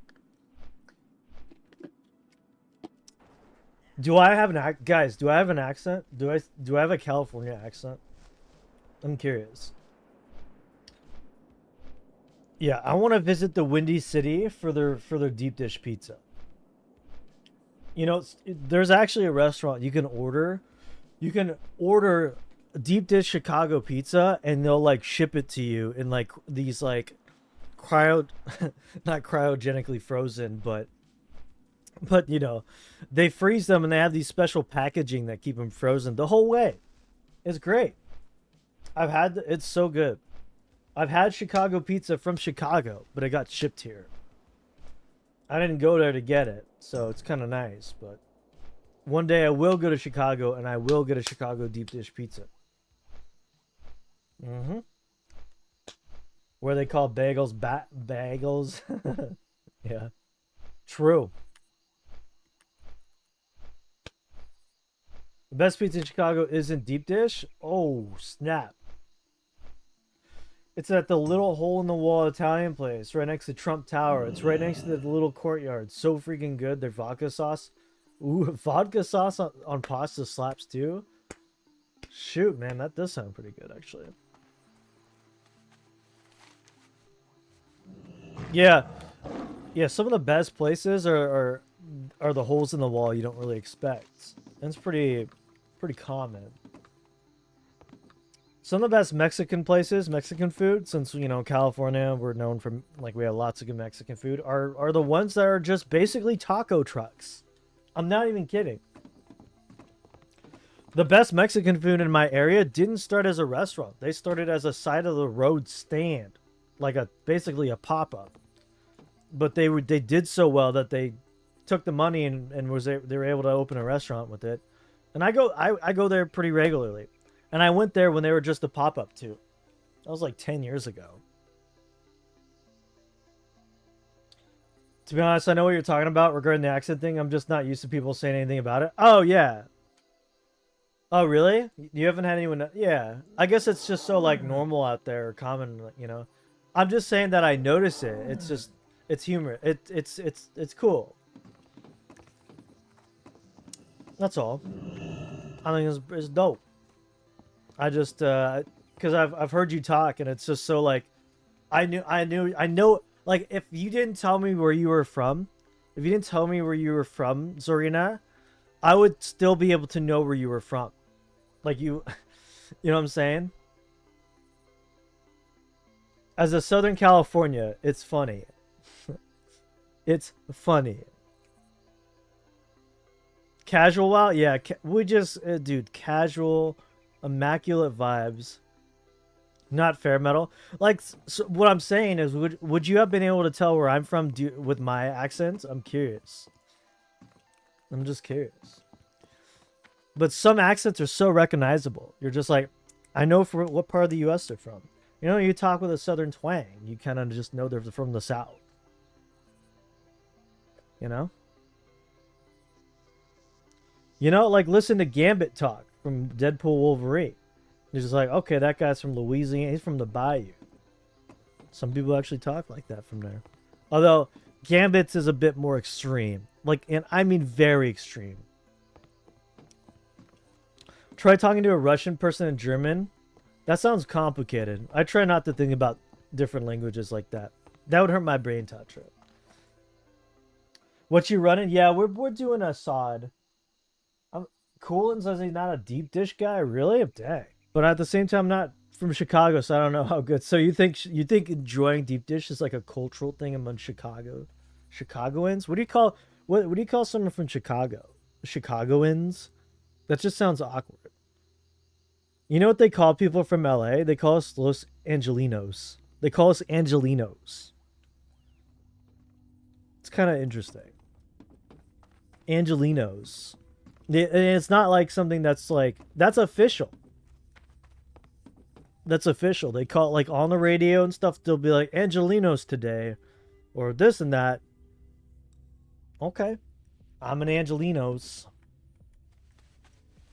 Do I have an guys, do I have an accent? Do I have a California accent? I'm curious. Yeah, I want to visit the Windy City for their deep dish pizza. You know, there's actually a restaurant you can order deep dish Chicago pizza and they'll like ship it to you in like these like not cryogenically frozen, but you know, they freeze them and they have these special packaging that keep them frozen the whole way. It's great. It's so good. I've had Chicago pizza from Chicago, but it got shipped here. I didn't go there to get it, so it's kind of nice, but one day I will go to Chicago and I will get a Chicago deep dish pizza. Mm-hmm. Where they call bagels bagels. Yeah. True. The best pizza in Chicago isn't deep dish? Oh, snap. It's at the little hole-in-the-wall Italian place right next to Trump Tower. It's right next to the little courtyard. So freaking good. Their vodka sauce. Ooh, vodka sauce on pasta slaps too? Shoot, man. That does sound pretty good, actually. Yeah. Yeah, some of the best places are the holes in the wall you don't really expect. And it's pretty common. Some of the best Mexican places, Mexican food, since you know California, we're known for like we have lots of good Mexican food, are the ones that are just basically taco trucks. I'm not even kidding. The best Mexican food in my area didn't start as a restaurant. They started as a side of the road stand, like basically a pop-up. But they did so well that they took the money and they were able to open a restaurant with it. And I go there pretty regularly. And I went there when they were just a pop-up too. That was like 10 years ago. To be honest, I know what you're talking about regarding the accent thing. I'm just not used to people saying anything about it. Oh, yeah. Oh, really? You haven't had anyone... Yeah. I guess it's just so, like, normal out there, or common, you know? I'm just saying that I notice it. It's just... It's humor. It's cool. That's all. I think it's dope. I just... Because I've heard you talk, and it's just so, like... I know... Like, if you didn't tell me where you were from... If you didn't tell me where you were from, Zorina... I would still be able to know where you were from. Like you know what I'm saying? As a Southern California, it's funny. It's funny. Casual wow? Yeah, we just, dude, casual, immaculate vibes. Not fair metal. Like, so what I'm saying is, would you have been able to tell where I'm from with my accent? I'm curious. I'm just curious. But some accents are so recognizable. You're just like, I know for what part of the U.S. they're from. You know, you talk with a southern twang. You kind of just know they're from the South. You know? You know, like, listen to Gambit talk from Deadpool Wolverine. You're just like, okay, that guy's from Louisiana. He's from the Bayou. Some people actually talk like that from there. Although, Gambit's is a bit more extreme. Like, and I mean very extreme. Try talking to a Russian person in German. That sounds complicated. I try not to think about different languages like that. That would hurt my brain touch. What you running? Yeah, we're doing a sod. Coolin says he's not a deep dish guy. Really? Dang. But at the same time, I'm not from Chicago, so I don't know how good. So you think enjoying deep dish is like a cultural thing among Chicagoans? What do you call someone from Chicago? Chicagoans? That just sounds awkward. You know what they call people from LA? They call us Los Angelinos. They call us Angelinos. It's kind of interesting. Angelinos. It's not like something that's like... That's official. That's official. They call it like on the radio and stuff. They'll be like, Angelinos today. Or this and that. Okay. I'm an Angelinos.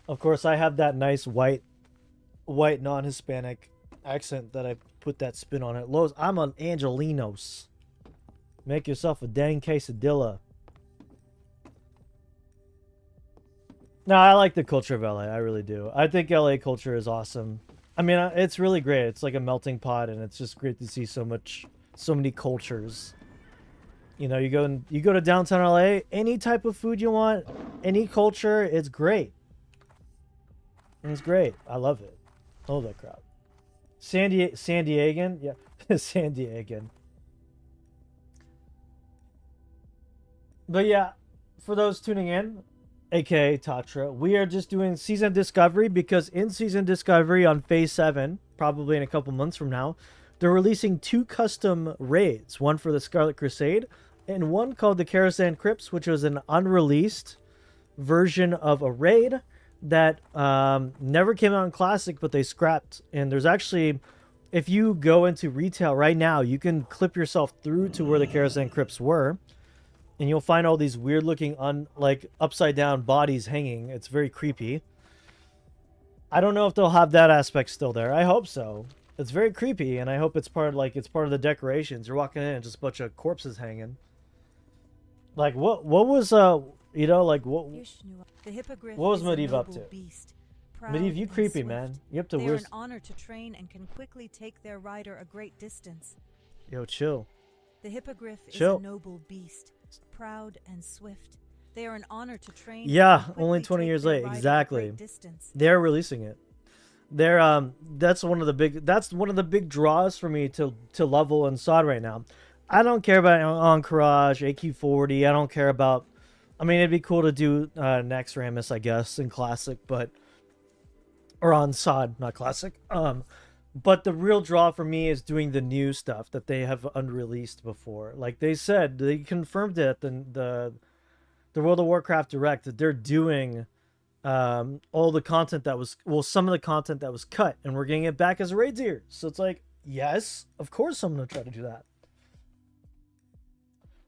Of course, I have that nice white non-Hispanic accent that I put that spin on it. Los, I'm an Angelinos. Make yourself a dang quesadilla. No, I like the culture of LA. I really do. I think LA culture is awesome. I mean, it's really great. It's like a melting pot, and it's just great to see so many cultures. You know, you go to downtown LA, any type of food you want, any culture, it's great. It's great. I love it. Oh, that crowd. San Diegan? Yeah. San Diegan. But yeah, for those tuning in, aka Tatra, we are just doing Season Discovery because in Season Discovery on Phase 7, probably in a couple months from now, they're releasing 2 custom raids. One for the Scarlet Crusade and one called the Karazhan Crypts, which was an unreleased version of a raid that never came out in Classic, but they scrapped. And there's actually, if you go into retail right now, you can clip yourself through to where the Karazhan Crypts were, and you'll find all these weird looking like upside down bodies hanging. It's very creepy. I don't know if they'll have that aspect still there. I hope so. It's very creepy, and I hope it's part of the decorations. You're walking in and just a bunch of corpses hanging. Like what was you know, like what was Medivh up to? Medivh, you creepy, man. You have to They're an honor to train and can quickly take their rider a great distance. Yo, chill. The hippogriff is Chill. a noble beast, proud and swift. They are an honor to train. Yeah, and only quickly 20 take years their late. ride at a Exactly. great distance. They're releasing it. They're that's one of the big draws for me to level in SOD right now. I don't care about Encourage, AQ40. I don't care about. I mean, it'd be cool to do Next Ramus, I guess, in Classic, but or on SOD, not Classic. But the real draw for me is doing the new stuff that they have unreleased before. Like they said, they confirmed it at the World of Warcraft Direct that they're doing all the content that was some of the content that was cut, and we're getting it back as a raid tier. So it's like, yes, of course I'm gonna try to do that.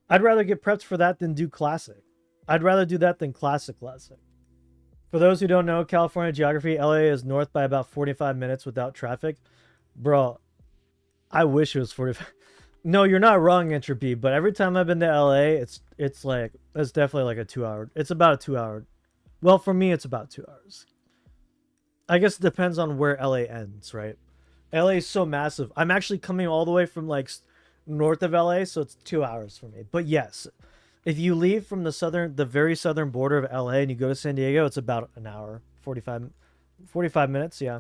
I'd rather get prepped for that than do Classic. I'd rather do that than Classic. For those who don't know California geography, LA is north by about 45 minutes without traffic. Bro, I wish it was 45. No, you're not wrong, Entropy, but every time I've been to LA, it's like, it's definitely like a 2 hour. It's about a 2 hour. Well, for me, it's about 2 hours. I guess it depends on where LA ends, right? LA is so massive. I'm actually coming all the way from like north of LA, so it's 2 hours for me. But yes, if you leave from the very southern border of LA and you go to San Diego, it's about an hour, 45 minutes, yeah.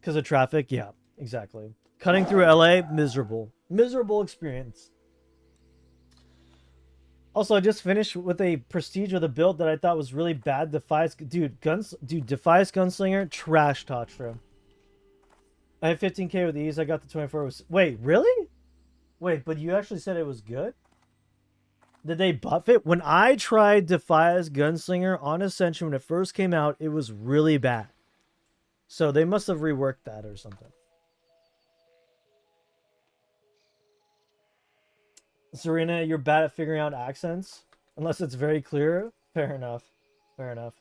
Because of traffic, yeah, exactly. Cutting through LA, miserable experience. Also, I just finished with a prestige with a build that I thought was really bad. Defies Gunslinger, trash Tatra. I had 15k with ease. I got the 24. Wait, really? Wait, but you actually said it was good? Did they buff it? When I tried Defias Gunslinger on Ascension when it first came out, it was really bad. So they must have reworked that or something. Serena, you're bad at figuring out accents? Unless it's very clear? Fair enough. Fair enough.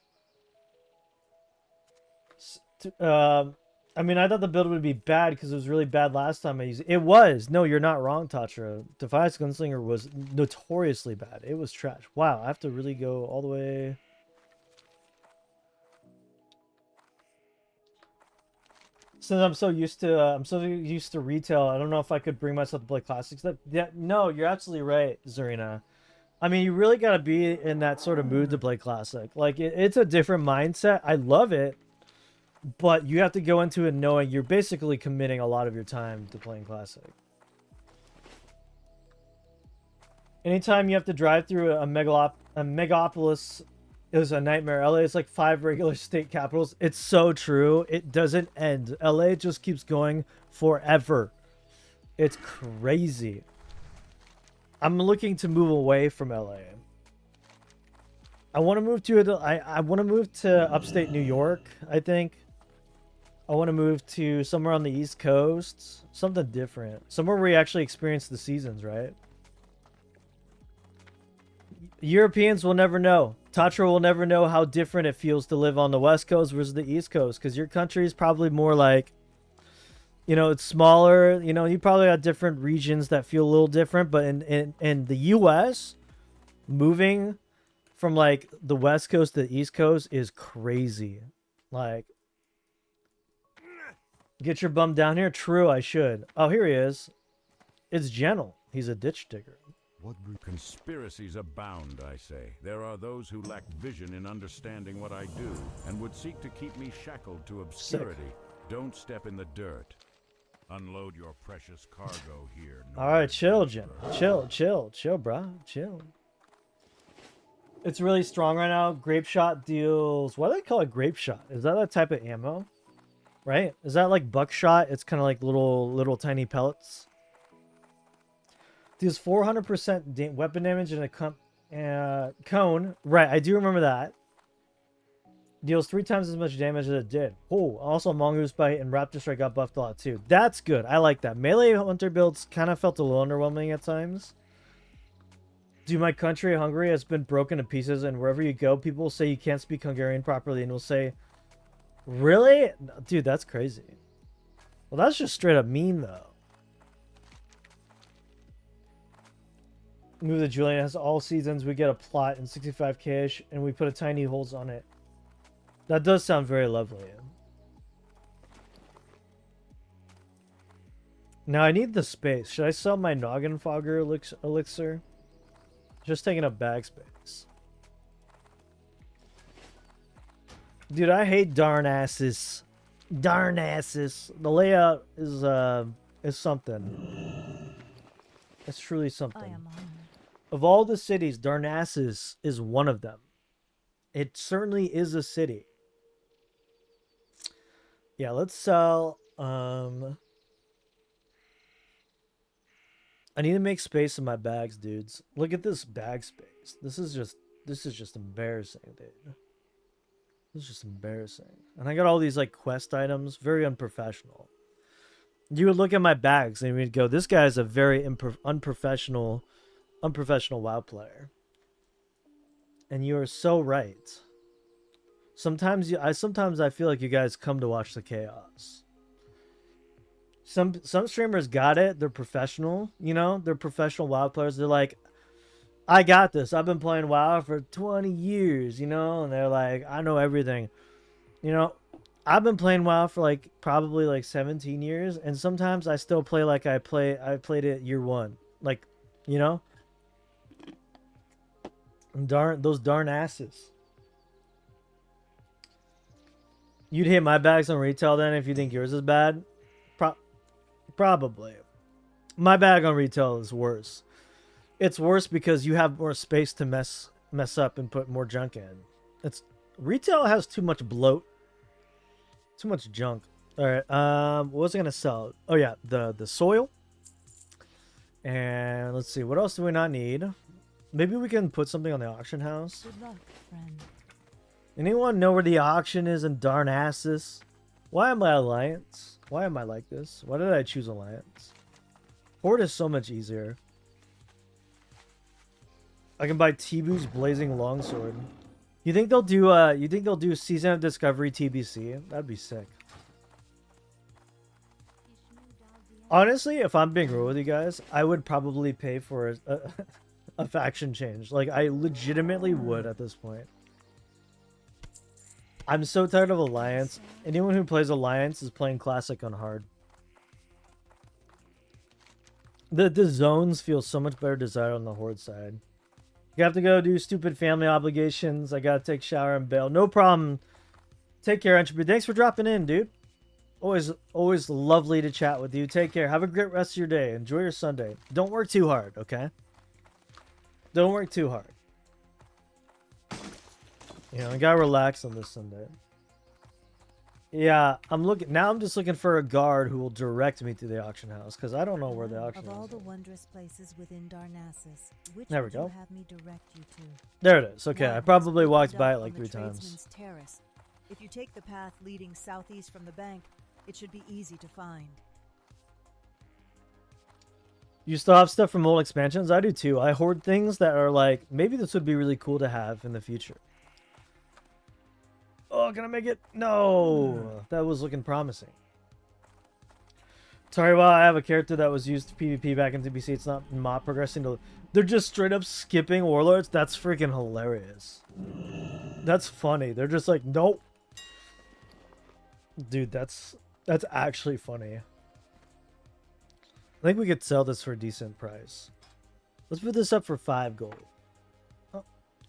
I mean, I thought the build would be bad because it was really bad last time I used it. It was. No, you're not wrong, Tatra. Defias Gunslinger was notoriously bad. It was trash. Wow, I have to really go all the way. Since I'm so used to retail, I don't know if I could bring myself to play classics. Yeah, no, you're absolutely right, Zarina. I mean, you really got to be in that sort of mood to play classic. Like, it's a different mindset. I love it, but you have to go into it knowing you're basically committing a lot of your time to playing classic. Anytime you have to drive through a megapolis is a nightmare. LA is like 5 regular state capitals. It's so true. It doesn't end. LA just keeps going forever. It's crazy. I'm looking to move away from LA. I want to move to I want to move to upstate New York, I think. I want to move to somewhere on the East Coast, something different. Somewhere where you actually experience the seasons, right? Europeans will never know. Tatra will never know how different it feels to live on the West Coast versus the East Coast, because your country is probably more like, you know, it's smaller. You know, you probably got different regions that feel a little different, but in the U.S., moving from like the West Coast to the East Coast is crazy. Like, get your bum down here. True, I should. Oh, here he is. It's Gentle. He's a ditch digger. What conspiracies abound, I say. There are those who lack vision in understanding what I do and would seek to keep me shackled to obscurity. Sick. Don't step in the dirt. Unload your precious cargo here. All right, chill, Gentle. Chill, bro. Chill. It's really strong right now. Grape shot deals. Why do they call it grape shot? Is that a type of ammo? Right? Is that like buckshot? It's kind of like little tiny pellets. Deals 400% weapon damage in a cone. Right, I do remember that. Deals 3 times as much damage as it did. Oh, also Mongoose Bite and Raptor Strike got buffed a lot too. That's good. I like that. Melee Hunter builds kind of felt a little underwhelming at times. Dude, my country, Hungary, has been broken to pieces, and wherever you go, people will say you can't speak Hungarian properly, and will say, really? Dude, that's crazy. Well, that's just straight up mean, though. Move the Julian has all seasons. We get a plot in 65k-ish, and we put a tiny holes on it. That does sound very lovely. Now I need the space. Should I sell my noggin fogger elixir? Just taking up bag space. Dude, I hate darn asses. Darn asses. The layout is something. It's truly I something. am honored. Of all the cities, Darnassus is one of them. It certainly is a city. Yeah, let's sell. I need to make space in my bags, dudes. Look at this bag space. This is just embarrassing, dude. This is just embarrassing. And I got all these like quest items, very unprofessional. You would look at my bags and you'd go, "This guy is a very unprofessional WoW player." And you are so right. Sometimes I feel like you guys come to watch the chaos. Some streamers got it. They're professional, you know? They're professional WoW players. They're like, "I got this. I've been playing WoW for 20 years, you know?" And they're like, "I know everything." You know, I've been playing WoW for like probably like 17 years, and sometimes I still play like I played it year one. Like, you know? Those darn asses. You'd hit my bags on retail then if you think yours is bad? Probably. My bag on retail is worse. It's worse because you have more space to mess up and put more junk in. Retail has too much bloat. Too much junk. Alright, what was I gonna sell? Oh yeah, the soil. And let's see, what else do we not need? Maybe we can put something on the auction house. Good luck, friend. Anyone know where the auction is in Darnassus? Why am I Alliance? Why am I like this? Why did I choose Alliance? Horde is so much easier. I can buy Tibu's Blazing Longsword. You think they'll do Season of Discovery TBC? That'd be sick. Honestly, if I'm being real with you guys, I would probably pay for a faction change. Like, I legitimately would at this point. I'm so tired of Alliance. Anyone who plays Alliance is playing Classic on hard. The zones feel so much better designed on the Horde side. You have to go do stupid family obligations. I gotta take a shower and bail. No problem. Take care, Entropy. Thanks for dropping in, dude. Always lovely to chat with you. Take care. Have a great rest of your day. Enjoy your Sunday. Don't work too hard, okay? Don't work too hard. You know, I gotta relax on this Sunday. Yeah, I'm just looking for a guard who will direct me to the auction house, because I don't know where the auction Of all house the is. wondrous places within Darnassus, which There we would go. you have me direct you to? There it is. Okay, I One probably is walked opened by up it like on the 3 times. Tradesman's Terrace. If you take the path leading southeast from the bank, it should be easy to find. You still have stuff from old expansions? I do too. I hoard things that are like, maybe this would be really cool to have in the future. Oh, can I make it? No, that was looking promising. Sorry, well, I have a character that was used to PvP back in TBC. It's not mod progressing to. They're just straight up skipping warlords. That's freaking hilarious. That's funny. They're just like, nope. Dude, that's actually funny. I think we could sell this for a decent price. Let's put this up for 5 gold. Oh,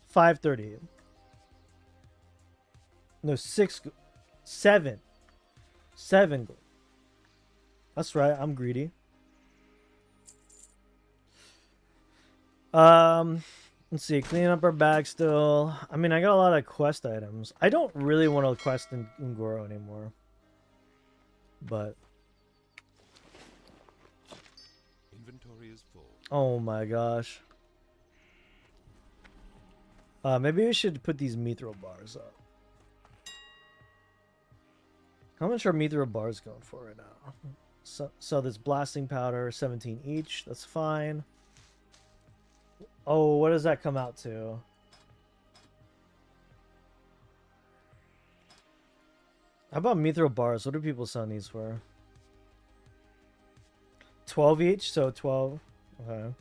530. No, 7 gold. That's right, I'm greedy. Let's see, cleaning up our bag still. I mean, I got a lot of quest items. I don't really want to quest in Goro anymore. But Inventory is full. oh my gosh. Maybe we should put these mithril bars up. How much are mithril bars going for right now? So this blasting powder, 17 each. That's fine. Oh, what does that come out to? How about mithril bars? What are people selling these for? 12 each, so 12. Okay.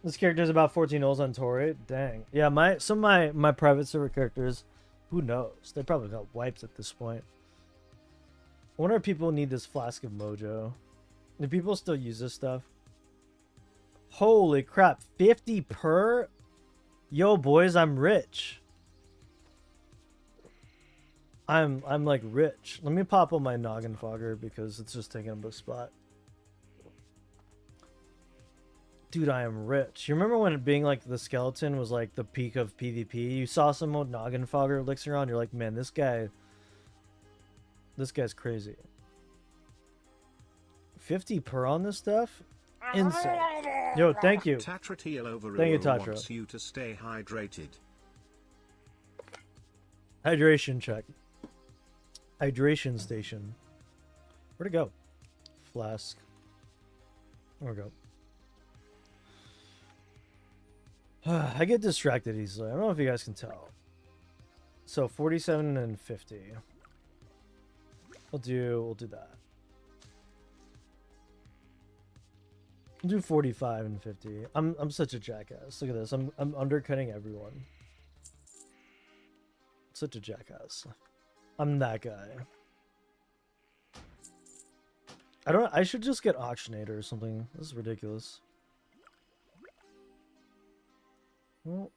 This character is about 14 holes on Torrid. Dang. Yeah, some of my private server characters, Who knows? They probably got wiped at this point. I wonder if people need this Flask of Mojo. Do people still use this stuff? Holy crap, 50 per? Yo, boys, I'm rich. I'm like rich. Let me pop on my Noggin Fogger because it's just taking up a spot. Dude, I am rich. You remember when it being like the skeleton was like the peak of PvP? You saw some old Noggin Fogger elixir on, you're like, man, this guy's crazy. 50 per on this stuff? Insane. Yo, thank you. Tatratiel overall Thank you, Tatra. wants you to stay hydrated. Hydration check. Hydration station. Where'd it go? Flask. There we go. I get distracted easily. I don't know if you guys can tell. So 47 and 50. We'll do that. We'll do 45 and 50. I'm such a jackass. Look at this. I'm undercutting everyone. Such a jackass. I'm that guy. I should just get Auctionator or something. This is ridiculous. Well,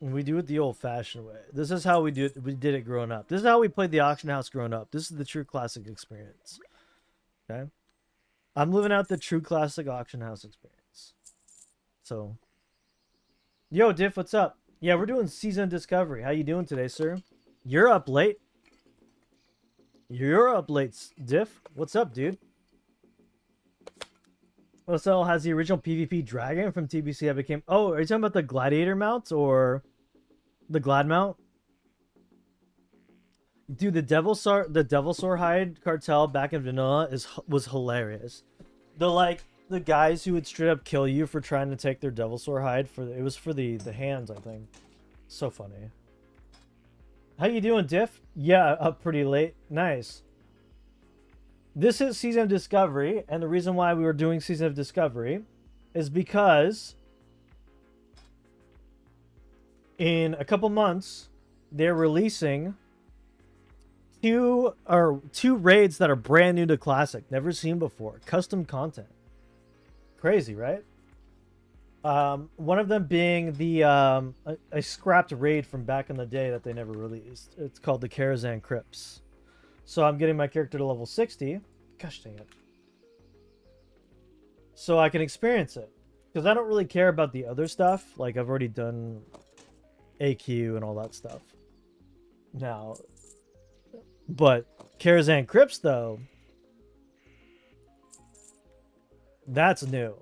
we do it the old-fashioned way. This is how we did it growing up. This is how we played the auction house growing up. This is the true classic experience. Okay? I'm living out the true classic auction house experience. So, yo, Diff, what's up? Yeah, we're doing Season of Discovery. How you doing today, sir? You're up late. You're up late, Diff. What's up, dude? OSL has the original PvP dragon from TBC that became... Oh, are you talking about the Gladiator mount or the Glad mount? Dude, the Devilsaur hide cartel back in vanilla was hilarious. The guys who would straight up kill you for trying to take their Devilsaur hide it was for the hands, I think. So funny. How you doing, Diff? Yeah, up pretty late. Nice. This is Season of Discovery, and the reason why we were doing Season of Discovery is because in a couple months they're releasing two raids that are brand new to Classic, never seen before, custom content. Crazy, right? One of them being the a scrapped raid from back in the day that they never released. It's called the Karazhan Crypts. So I'm getting my character to level 60. Gosh dang it. So I can experience it. Because I don't really care about the other stuff. Like, I've already done AQ and all that stuff. Now. But Karazhan Crypts, though. That's new.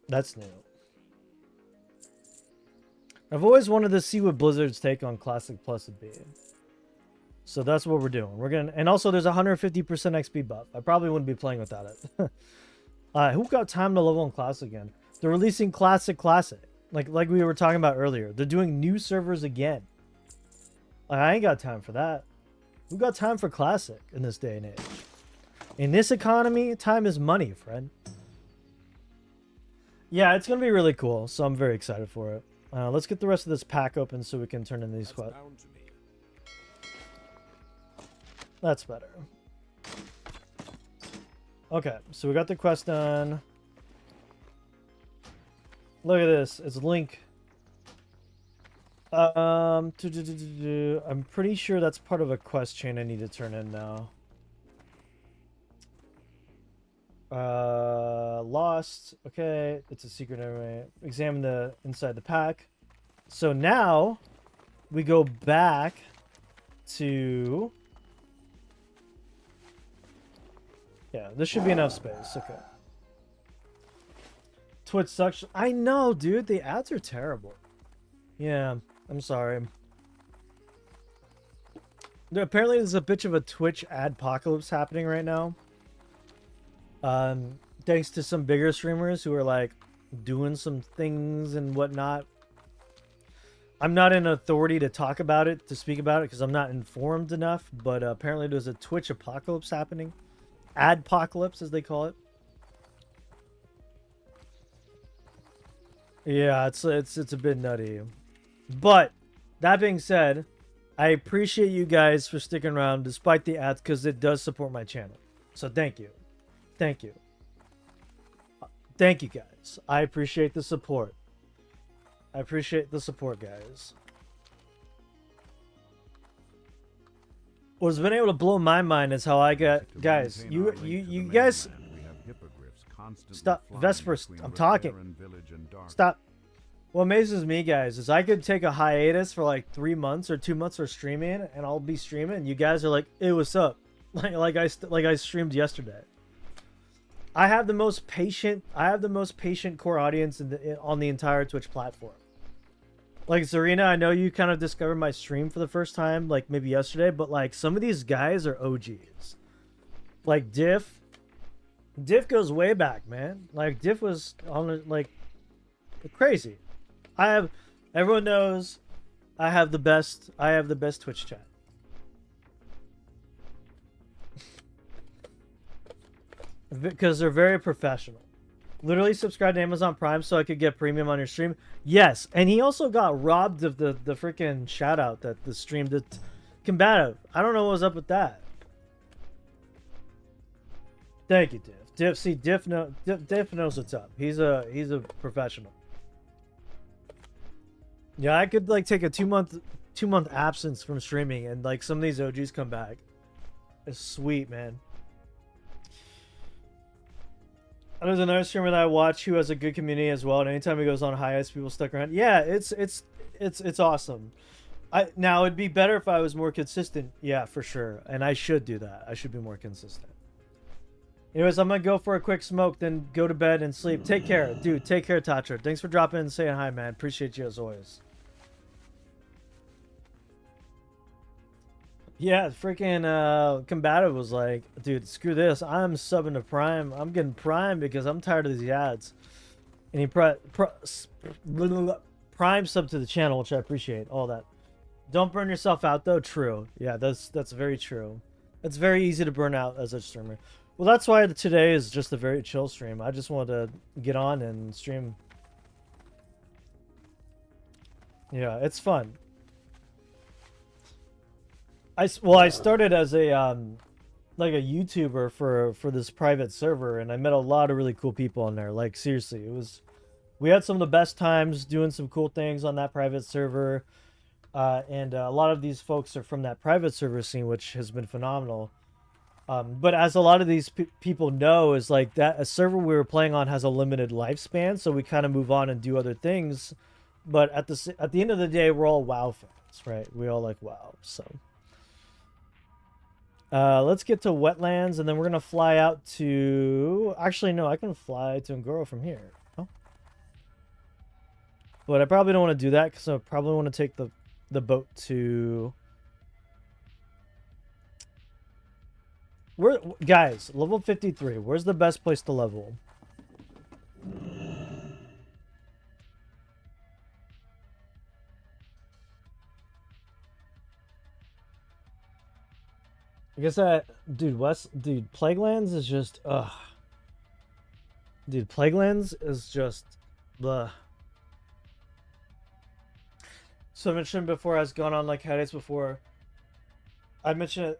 That's new. I've always wanted to see what Blizzard's take on Classic Plus would be. So that's what we're doing. We're gonna, and also there's a 150% XP buff. I probably wouldn't be playing without it. Who got time to level in Classic again? They're releasing Classic. Like we were talking about earlier. They're doing new servers again. I ain't got time for that. Who got time for Classic in this day and age? In this economy, time is money, friend. Yeah, it's gonna be really cool. So I'm very excited for it. Let's get the rest of this pack open so we can turn in these quests. That's better. Okay, so we got the quest done. Look at this. It's Link. I'm pretty sure that's part of a quest chain I need to turn in now. Lost. Okay, it's a secret anyway. Examine the inside the pack. So now we go back to... Yeah, this should be enough space. Okay. Twitch sucks. I know, dude. The ads are terrible. Yeah, I'm sorry. Apparently, there's a bitch of a Twitch adpocalypse happening right now. Thanks to some bigger streamers who are like doing some things and whatnot. I'm not an authority to talk about it, to speak about it, because I'm not informed enough. But apparently, there's a Twitch apocalypse happening. Adpocalypse, as they call it. Yeah, it's a bit nutty. But that being said, I appreciate you guys for sticking around despite the ads because it does support my channel. So thank you. Thank you. Thank you guys. I appreciate the support. I appreciate the support, guys. What's been able to blow my mind is how I got guys. You guys stop, Vesper. I'm talking. Stop. What amazes me, guys, is I could take a hiatus for like 3 months or 2 months for streaming, and I'll be streaming. And you guys are like, "Hey, what's up?" Like I streamed yesterday. I have the most patient core audience on the entire Twitch platform. Like Zarina, I know you kind of discovered my stream for the first time, like maybe yesterday, but like some of these guys are OGs. Like Diff goes way back, man. Like Diff was on like crazy. Everyone knows I have the best Twitch chat. Because they're very professional. Literally subscribe to Amazon Prime so I could get premium on your stream. Yes, and he also got robbed of the freaking shout out that the stream did. Combative. I don't know what was up with that. Thank you, Diff. Diff knows what's up. He's a professional. Yeah, I could like take a 2 month absence from streaming and like some of these OGs come back. It's sweet, man. There's another streamer that I watch who has a good community as well, and anytime he goes on hiatus, people stick around. Yeah, it's awesome. Now it'd be better if I was more consistent. Yeah, for sure, and I should do that. I should be more consistent. Anyways, I'm gonna go for a quick smoke, then go to bed and sleep. Take care, dude. Take care, Tatra. Thanks for dropping in and saying hi, man. Appreciate you as always. Yeah, freaking Combative was like, dude, screw this. I'm subbing to Prime. I'm getting Prime because I'm tired of these ads. And he Prime sub to the channel, which I appreciate. All that. Don't burn yourself out, though. True. Yeah, that's very true. It's very easy to burn out as a streamer. Well, that's why today is just a very chill stream. I just wanted to get on and stream. Yeah, it's fun. I started as a like a YouTuber for this private server, and I met a lot of really cool people on there. Like seriously, we had some of the best times doing some cool things on that private server, and a lot of these folks are from that private server scene, which has been phenomenal. But as a lot of these people know, is like that a server we were playing on has a limited lifespan, so we kind of move on and do other things. But at the end of the day, we're all WoW fans, right? We all like WoW, so. Let's get to Wetlands, and then we're gonna fly out to. Actually, no, I can fly to Un'Goro from here. Oh. But I probably don't want to do that because I probably want to take the boat to. Guys, level 53. Where's the best place to level? I guess dude, Plaguelands is just, Dude, Plaguelands is just, blah. So I mentioned before, I was gone on like hiatus before. I mentioned it,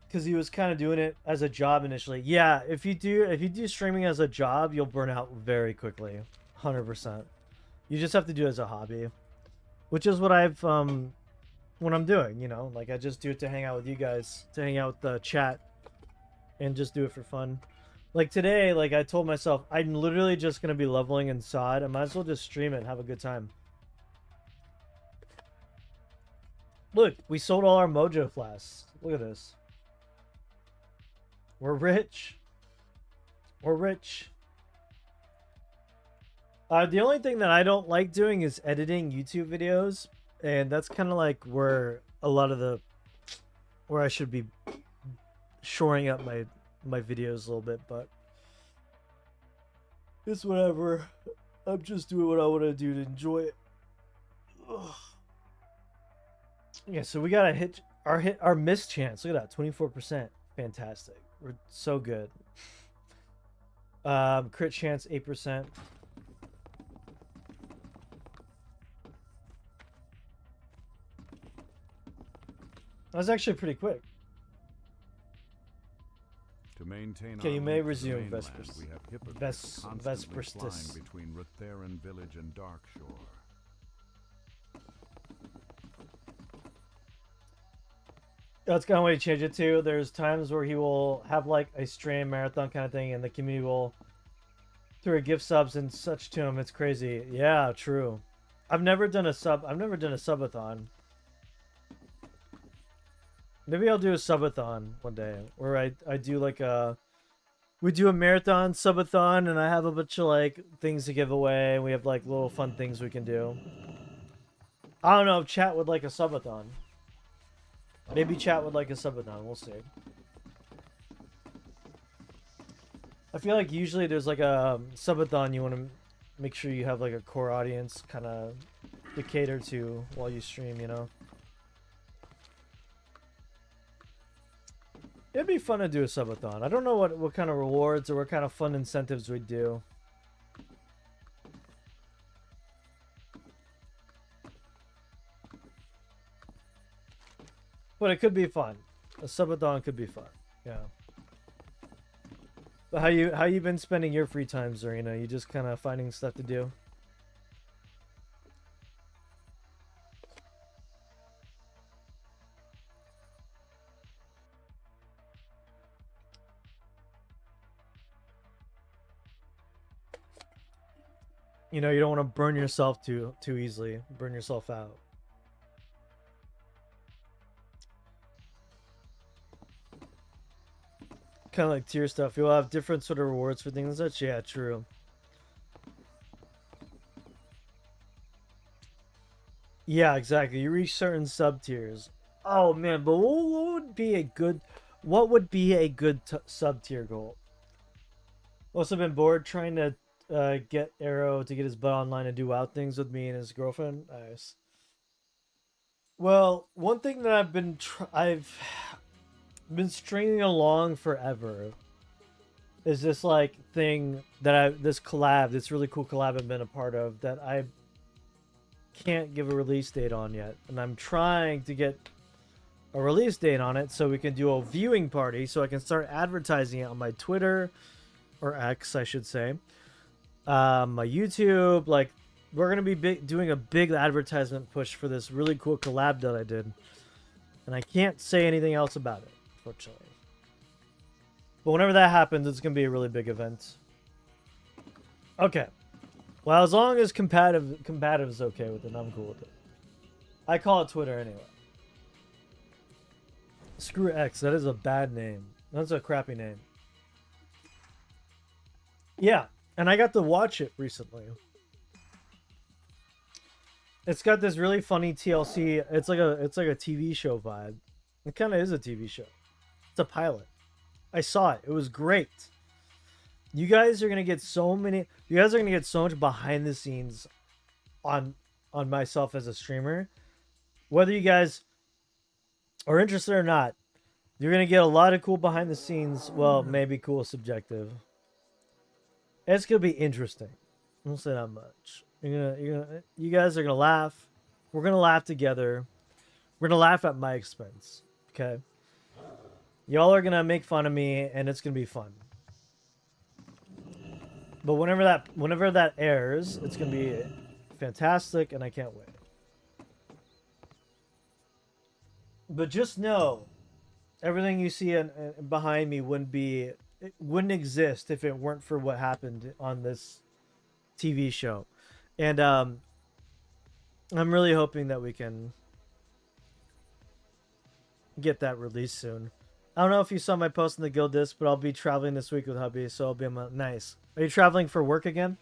because he was kind of doing it as a job initially. Yeah, if you do streaming as a job, you'll burn out very quickly, 100%. You just have to do it as a hobby, which is what I've what I'm doing, you know, like I just do it to hang out with you guys, to hang out with the chat, and just do it for fun. Like today, like I told myself, I'm literally just gonna be leveling in SOD. I might as well just stream it and have a good time. Look, we sold all our Mojo flasks. Look at this. We're rich. We're rich. The only thing that I don't like doing is editing YouTube videos. And that's kind of like where a lot of where I should be shoring up my videos a little bit, but it's whatever. I'm just doing what I want to do to enjoy it. Ugh. Yeah, so we got to hit our miss chance. Look at that, 24%. Fantastic. We're so good. Crit chance 8%. That's actually pretty quick. To maintain Okay, our you may link to the resume, mainland, Vespers. we have hippogriffs constantly Vesperstis. flying between Rutheran village and Darkshore. That's kind of what he changed it to. There's times where he will have like a stream marathon kind of thing, and the community will throw a gift subs and such to him. It's crazy. Yeah, true. I've never done a subathon. Maybe I'll do a subathon one day where I do like we do a marathon subathon, and I have a bunch of like things to give away, and we have like little fun things we can do. I don't know if chat would like a subathon. Maybe chat would like a subathon. We'll see. I feel like usually there's like a subathon you want to make sure you have like a core audience kind of to cater to while you stream, you know? It'd be fun to do a subathon. I don't know what kind of rewards or what kind of fun incentives we'd do. But it could be fun. A subathon could be fun. Yeah. But how you been spending your free time, Zarina? You just kind of finding stuff to do? You know, you don't want to burn yourself too easily. Burn yourself out. Kind of like tier stuff. You'll have different sort of rewards for things and such. Yeah, true. Yeah, exactly. You reach certain sub tiers. Oh man, but what would be a good sub tier goal? Also been bored trying to get Arrow to get his butt online and do wild things with me and his girlfriend. Nice. Well, one thing that I've been stringing along forever is this like thing that this collab, this really cool collab I've been a part of that I can't give a release date on yet, and I'm trying to get a release date on it so we can do a viewing party so I can start advertising it on my Twitter or X, I should say, my YouTube. Like, we're gonna be doing a big advertisement push for this really cool collab that I did, and I can't say anything else about it, fortunately. But whenever that happens, it's gonna be a really big event. Okay. Well, as long as competitive is okay with it, I'm cool with it. I call it Twitter anyway. Screw X. That is a bad name. That's a crappy name. Yeah, and I got to watch it recently. It's got this really funny TLC. It's like a TV show vibe. It kind of is a TV show. It's a pilot. I saw it. It was great. You guys are gonna get so many. You guys are gonna get so much behind the scenes on myself as a streamer. Whether you guys are interested or not, you're gonna get a lot of cool behind the scenes. Well, maybe cool is subjective. It's gonna be interesting. I won't say that much. You guys are gonna laugh. We're gonna laugh together. We're gonna laugh at my expense. Okay. Y'all are gonna make fun of me, and it's gonna be fun. But whenever that airs, it's gonna be fantastic, and I can't wait. But just know, everything you see behind me wouldn't exist if it weren't for what happened on this TV show, and I'm really hoping that we can get that released soon. I don't know if you saw my post in the guild disc, but I'll be traveling this week with hubby, so I'll be nice. Are you traveling for work again?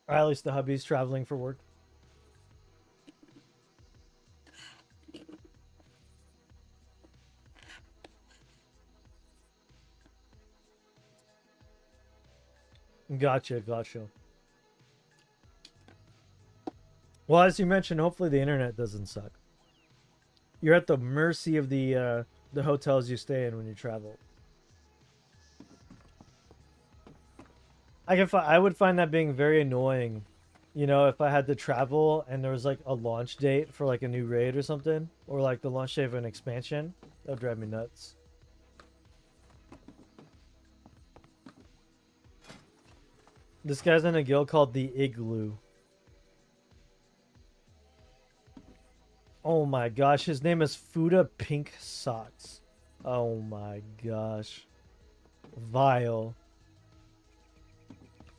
Or at least the hubby's traveling for work. Gotcha. Well, as you mentioned, hopefully the internet doesn't suck. You're at the mercy of the hotels you stay in when you travel. I would find that being very annoying You know, if I had to travel and there was like a launch date for like a new raid or something, or like the launch date of an expansion, that would drive me nuts. This guy's in a guild called the Igloo. Oh my gosh, his name is Fuda Pink Socks. Oh my gosh. Vile.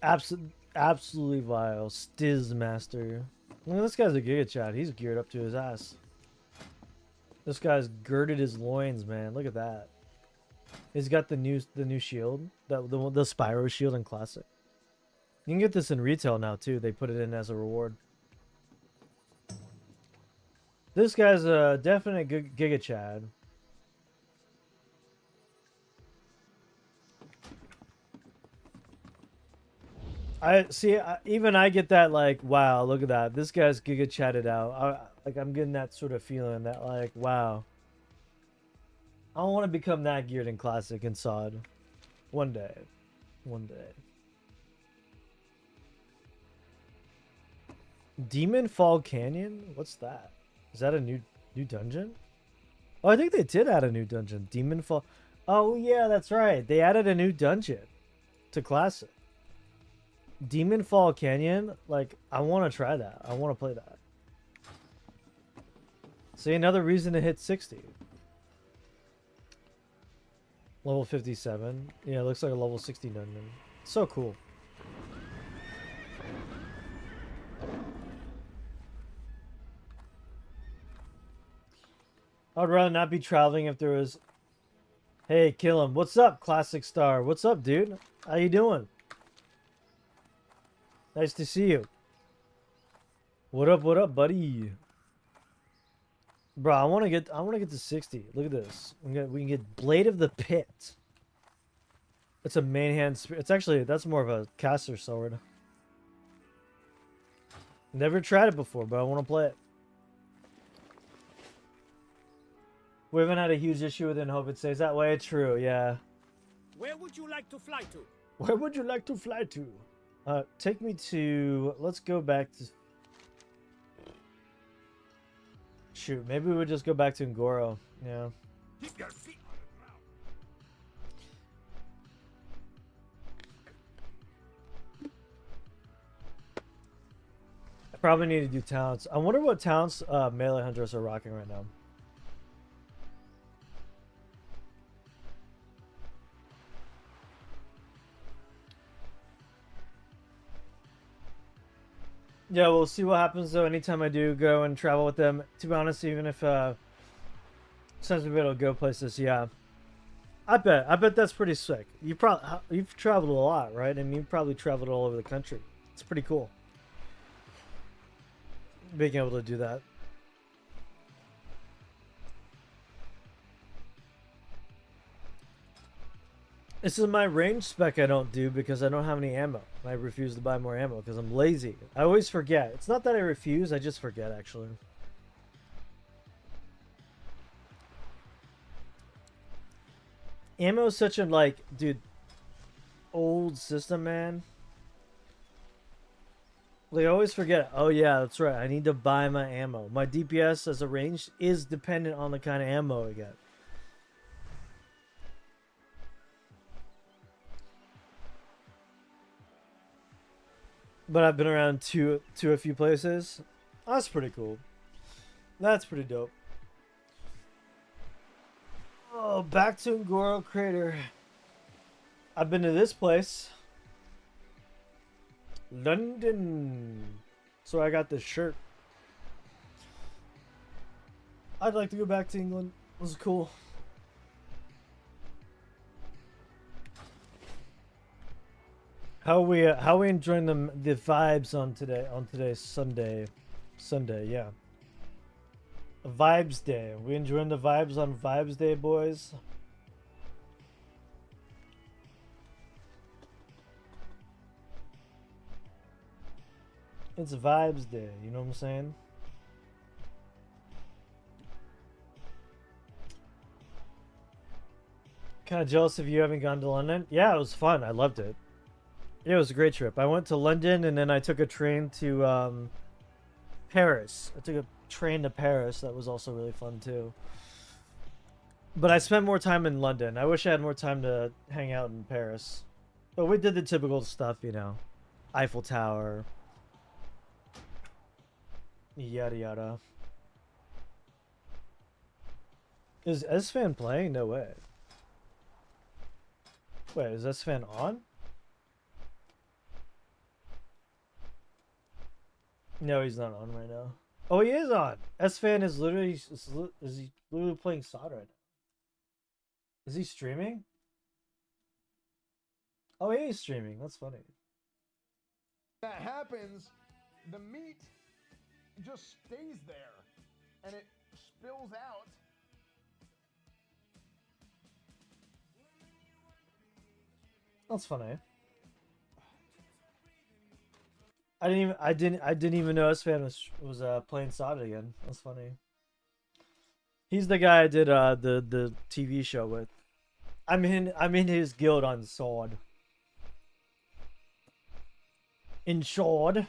Absolutely vile. Stiz master. Look at this guy's a Giga Chad. He's geared up to his ass. This guy's girded his loins, man. Look at that. He's got the new shield, the Spyro shield in classic. You can get this in retail now too. They put it in as a reward. This guy's a definite Giga Chad. Even I get that, like, wow, look at that. This guy's Giga Chatted out. I'm getting that sort of feeling that, like, wow. I want to become that geared in classic and SOD. One day. One day. Demon Fall Canyon? What's that? Is that a new dungeon? Oh, I think they did add a new dungeon. Demon Fall. Oh, yeah, that's right. They added a new dungeon to classic. Demon Fall Canyon? Like, I want to try that. I want to play that. See, another reason to hit 60. Level 57. Yeah, it looks like a level 60 dungeon. So cool. I'd rather not be traveling if there was... Hey, kill him. What's up, Classic Star? What's up, dude? How you doing? Nice to see you. What up, buddy? Bro, I want to get to 60. Look at this. We can get Blade of the Pit. It's a main hand. It's actually, that's more of a caster sword. Never tried it before, but I want to play it. We haven't had a huge issue with it and hope it stays that way. True, yeah. Where would you like to fly to? Where would you like to fly to? Take me to... Let's go back to... Shoot, maybe we would just go back to Ngoro. Yeah. Keep your feet on the ground. I probably need to do talents. I wonder what talents melee hunters are rocking right now. Yeah, we'll see what happens though. Anytime I do go and travel with them, to be honest, even if since we'll be able to go places, yeah, I bet that's pretty sick. You've traveled a lot, right? And you've probably traveled all over the country. It's pretty cool being able to do that. This is my range spec I don't do because I don't have any ammo. I refuse to buy more ammo because I'm lazy. I always forget. It's not that I refuse, I just forget actually. Ammo is such a, like, dude, old system, man. Like, I always forget. Oh yeah, that's right. I need to buy my ammo. My DPS as a range is dependent on the kind of ammo I get. But I've been around to a few places. That's pretty cool. That's pretty dope. Oh, back to Ngoro Crater. I've been to this place. London. So I got this shirt. I'd like to go back to England. It was cool. How we enjoying the vibes on today's Sunday, yeah. Vibes Day. We enjoying the vibes on Vibes Day, boys. It's Vibes Day, you know what I'm saying? Kind of jealous if you haven't gone to London. Yeah, it was fun. I loved it. Yeah, it was a great trip. I went to London and then I took a train to Paris. I took a train to Paris. That was also really fun too. But I spent more time in London. I wish I had more time to hang out in Paris. But we did the typical stuff, you know. Eiffel Tower. Yada yada. Is S-Fan playing? No way. Wait, is S-Fan on? No, he's not on right now. Oh, he is on. S-Fan is literally is he literally playing COD right now? Is he streaming? Oh, he is streaming. That's funny. That happens, the meat just stays there and it spills out. That's funny. I didn't even know S-Fan was playing COD again. That's funny. He's the guy I did the TV show with. I'm in his guild on Sword. In Sword.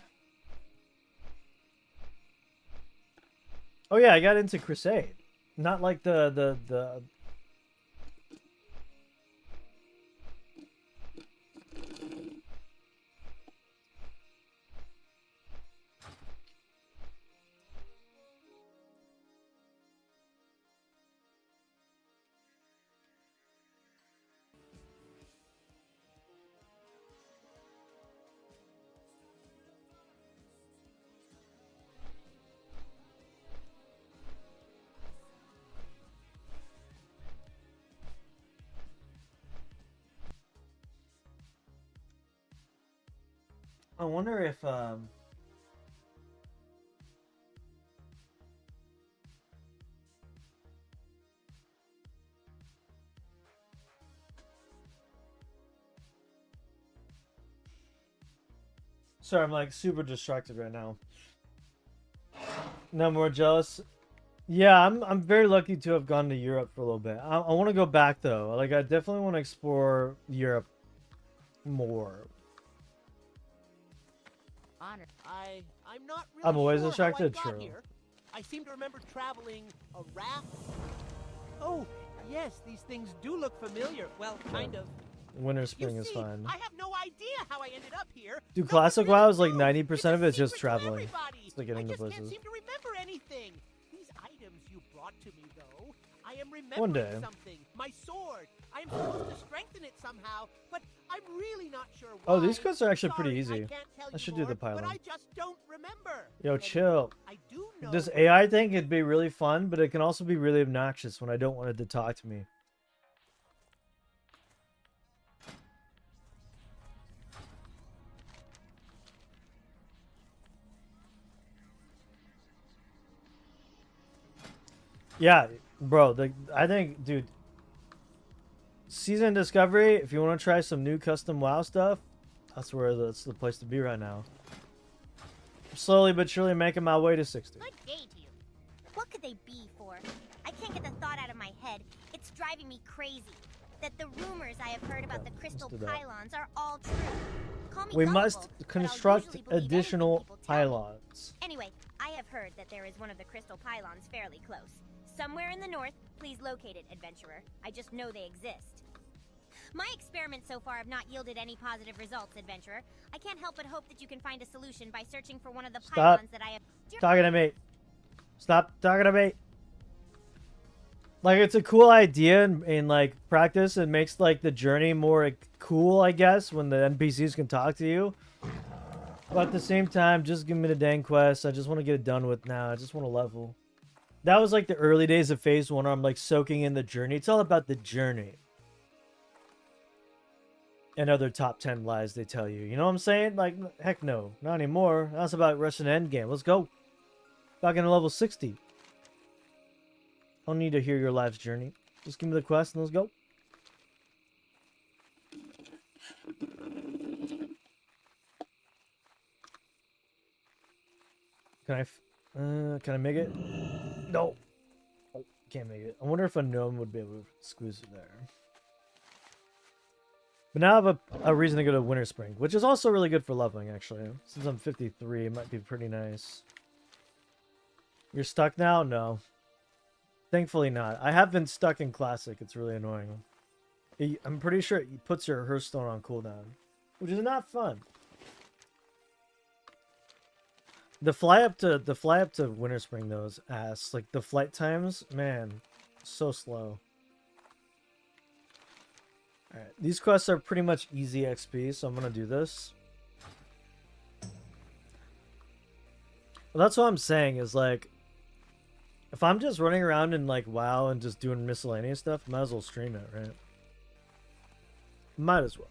Oh yeah, I got into Crusade. Not like the I wonder if sorry, I'm like super distracted right now. No more jealous. Yeah, I'm very lucky to have gone to Europe for a little bit. I want to go back though. Like I definitely want to explore Europe more. Honor. I'm not really I'm always sure distracted, how I got true. here. I seem to remember traveling a raft. Oh, yes, these things do look familiar. Well, kind of. Winter, spring You is see, fine. I have no idea how I ended up here. Dude, No one classic really WoW is like knows. 90% of a it's just secret to traveling. everybody. It's like getting I to just can't places. seem to remember anything. These items you brought to me, though, I am One day. remembering something. My sword. I am supposed to strengthen it somehow, but I'm really not sure why. Oh, these quests are actually pretty Sorry, easy. I can't tell I you should do the more, but pylon. I just don't remember. Yo, And chill. I do know This AI thing could be really fun, but it can also be really obnoxious when I don't want it to talk to me. Yeah, bro. I think, dude, Season Discovery. If you want to try some new custom WoW stuff, that's the place to be right now. I'm slowly but surely making my way to 60. Good day to you. What could they be for? I can't get the thought out of my head. It's driving me crazy. That the rumors I have heard about the crystal do that. pylons are all true. Call me We gullible, must but I'll construct usually believe anything additional people tell me. pylons. Anyway, I have heard that there is one of the crystal pylons fairly close. Somewhere in the north, please locate it, adventurer. I just know they exist. My experiments so far have not yielded any positive results, adventurer. I can't help but hope that you can find a solution by searching for one of the Stop pylons that I have... talking to me. Stop talking to me. Like, it's a cool idea in like practice. It makes like the journey more like, cool, I guess, when the NPCs can talk to you. But at the same time, just give me the dang quest. I just want to get it done with now. I just want to level. That was like the early days of Phase 1 where I'm like soaking in the journey. It's all about the journey. And other top 10 lies they tell you. You know what I'm saying? Like, heck no. Not anymore. That's about rushing the end game. Let's go. Back into level 60. I don't need to hear your life's journey. Just give me the quest and let's go. Can I make it? No. Oh, can't make it. I wonder if a gnome would be able to squeeze it there. But now I have a reason to go to Winter Spring, which is also really good for leveling, actually. Since I'm 53, it might be pretty nice. You're stuck now? No. Thankfully not. I have been stuck in Classic. It's really annoying. I'm pretty sure it puts your Hearthstone on cooldown, which is not fun. The fly up to Winter Spring though is ass. Like the flight times, man, so slow. Alright, these quests are pretty much easy XP, so I'm gonna do this. Well, that's what I'm saying, is like, if I'm just running around in like WoW and just doing miscellaneous stuff, might as well stream it, right? Might as well.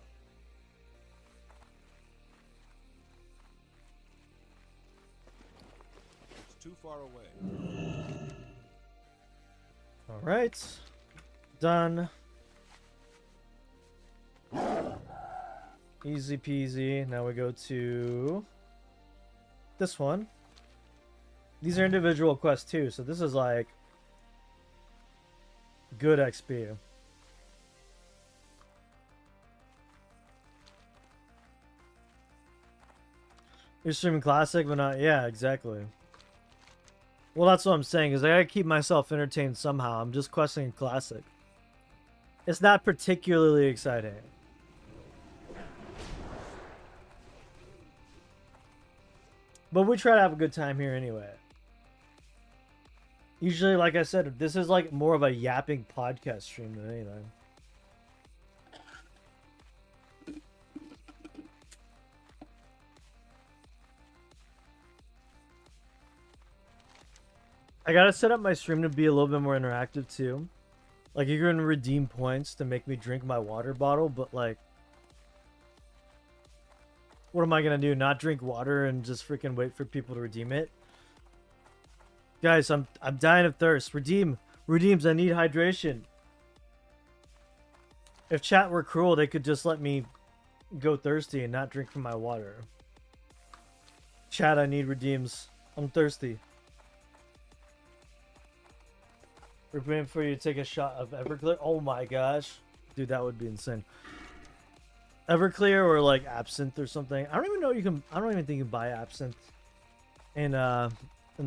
It's too far away. Alright. Done. Easy peasy. Now we go to this one. These are individual quests too, so this is like good XP. You're streaming Classic, but not... Yeah, exactly. Well, that's what I'm saying, is I gotta keep myself entertained somehow. I'm just questing Classic. It's not particularly exciting. But we try to have a good time here anyway. Usually, like I said, this is like more of a yapping podcast stream than anything. I gotta set up my stream to be a little bit more interactive too. Like, you're gonna redeem points to make me drink my water bottle, but like, what am I gonna do? Not drink water and just freaking wait for people to redeem it? Guys, I'm dying of thirst. Redeems, I need hydration. If chat were cruel, they could just let me go thirsty and not drink from my water. Chat, I need redeems. I'm thirsty. We're waiting for you to take a shot of Everclear. Oh my gosh. Dude, that would be insane. Everclear or like absinthe or something. I don't even know you can... I don't even think you can buy absinthe in the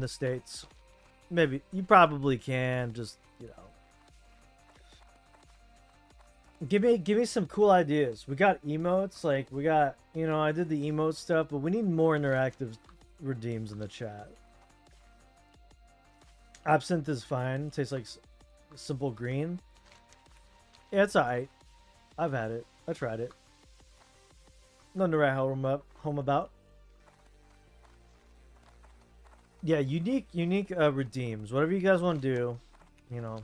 States. Maybe. You probably can. Just, you know. Give me some cool ideas. We got emotes. Like, we got... You know, I did the emote stuff, but we need more interactive redeems in the chat. Absinthe is fine. Tastes like simple green. Yeah, it's alright. I've had it. I tried it. Nothing to write home about. Yeah, unique redeems. Whatever you guys want to do, you know.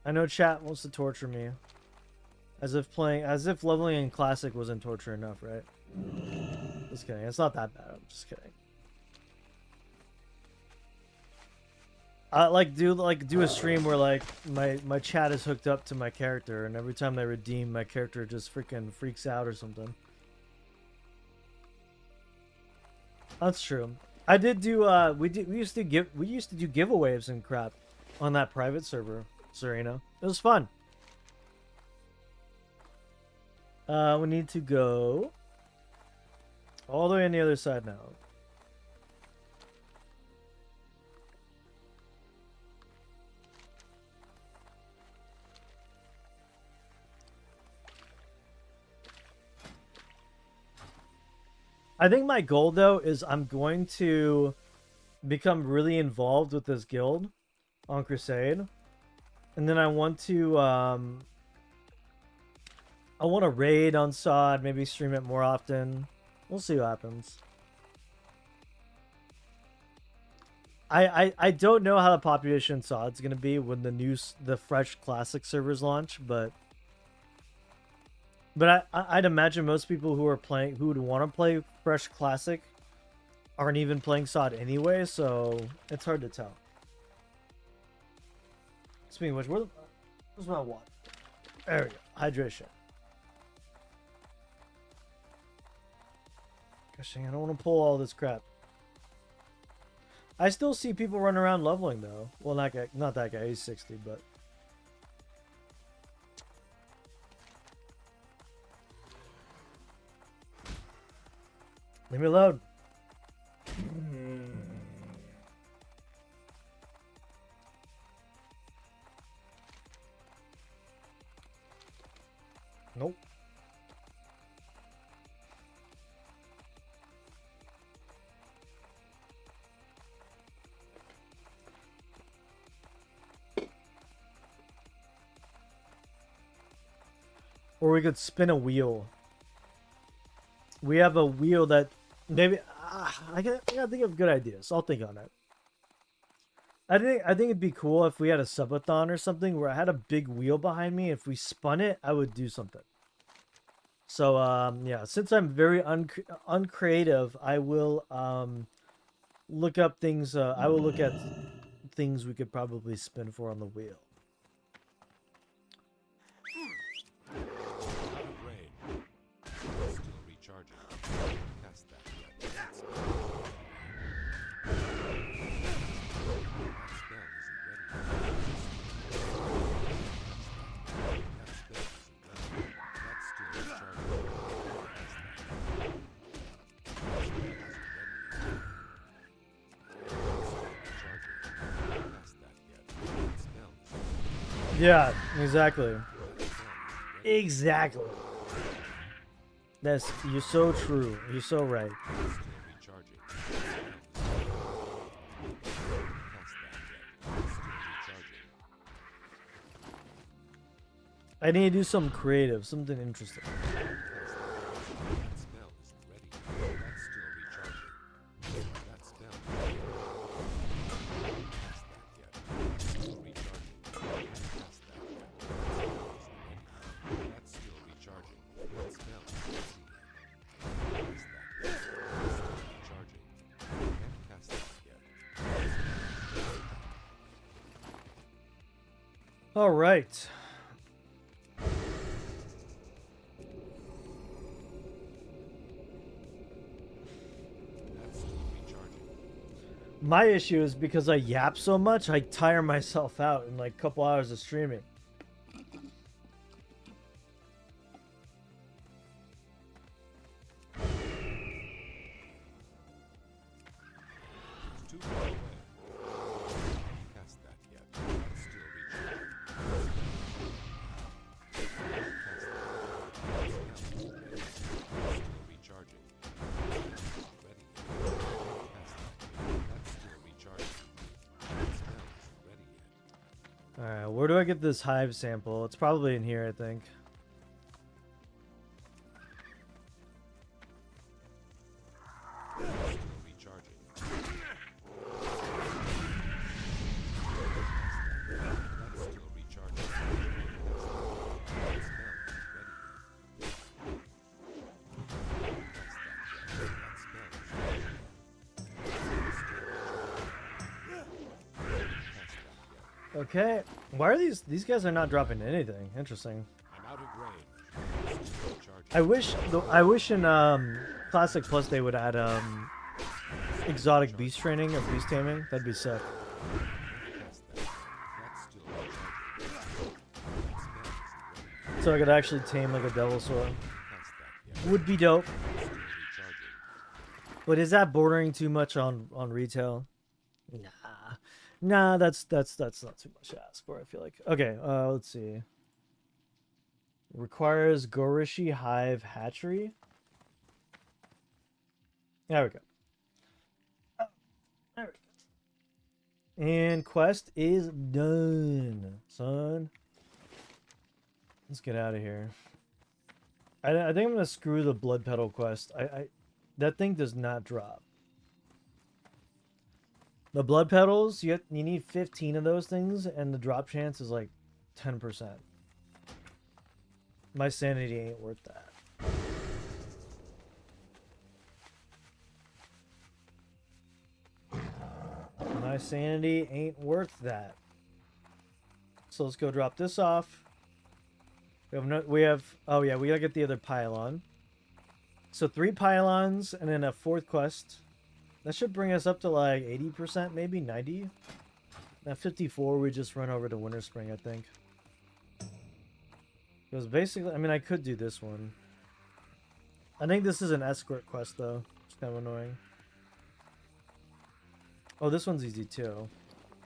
I know chat wants to torture me. As if leveling in Classic wasn't torture enough, right? Just kidding. It's not that bad. I'm just kidding. Do a stream where like my chat is hooked up to my character, and every time they redeem, my character just freaking freaks out or something. That's true. I did do we used to do giveaways and crap on that private server, Serena. It was fun. We need to go all the way on the other side now. I think my goal, though, is I'm going to become really involved with this guild on Crusade. And then I want to raid on SOD, maybe stream it more often. We'll see what happens. I don't know how the population in SOD's going to be when the fresh Classic servers launch, but I'd imagine most people who would want to play fresh Classic aren't even playing SOD anyway, so it's hard to tell. Speaking of which, where's my water? There we go. Hydration. Gosh dang, I don't want to pull all this crap. I still see people running around leveling though. Well, not that guy. He's 60, but. Leave me alone. Nope. Or we could spin a wheel. We have a wheel that maybe I gotta think of good ideas. I'll think on it. I think it'd be cool if we had a subathon or something where I had a big wheel behind me. If we spun it, I would do something. So yeah, since I'm very uncreative, I will look up things. I will look at things we could probably spin for on the wheel. Rain. Still recharging. Cast that yet. That spell isn't ready. That spell isn't ready. That's still recharging. Cast that yet. That spell isn't Yeah, exactly. Exactly. That's you're so true. You're so right. I need to do something creative, something interesting. All right. My issue is because I yap so much, I tire myself out in like a couple hours of streaming. too far away. Cast that yet. That's still recharging. Ready. That's still recharging. Ready yet. Alright, where do I get this hive sample? It's probably in here, I think. Okay, why are these guys are not dropping anything? Interesting. I'm out of range. I wish in Classic Plus they would add exotic beast training or beast taming. That'd be sick. So I could actually tame like a Devilsaur. Would be dope. But is that bordering too much on retail? Nah, that's not too much to ask for, I feel like. Okay, let's see. Requires Gorishi Hive Hatchery. There we go. Oh, there we go. And quest is done, son. Let's get out of here. I think I'm gonna screw the Blood Petal quest. That thing does not drop. The blood petals, you need 15 of those things, and the drop chance is like 10%. My sanity ain't worth that. My sanity ain't worth that. So let's go drop this off. We have oh yeah, we gotta get the other pylon. So 3 pylons and then a 4th quest. That should bring us up to like 80%, maybe 90. At 54, we just run over to Winter Spring, I think. Because basically, I mean, I could do this one. I think this is an escort quest, though. It's kind of annoying. Oh, this one's easy too.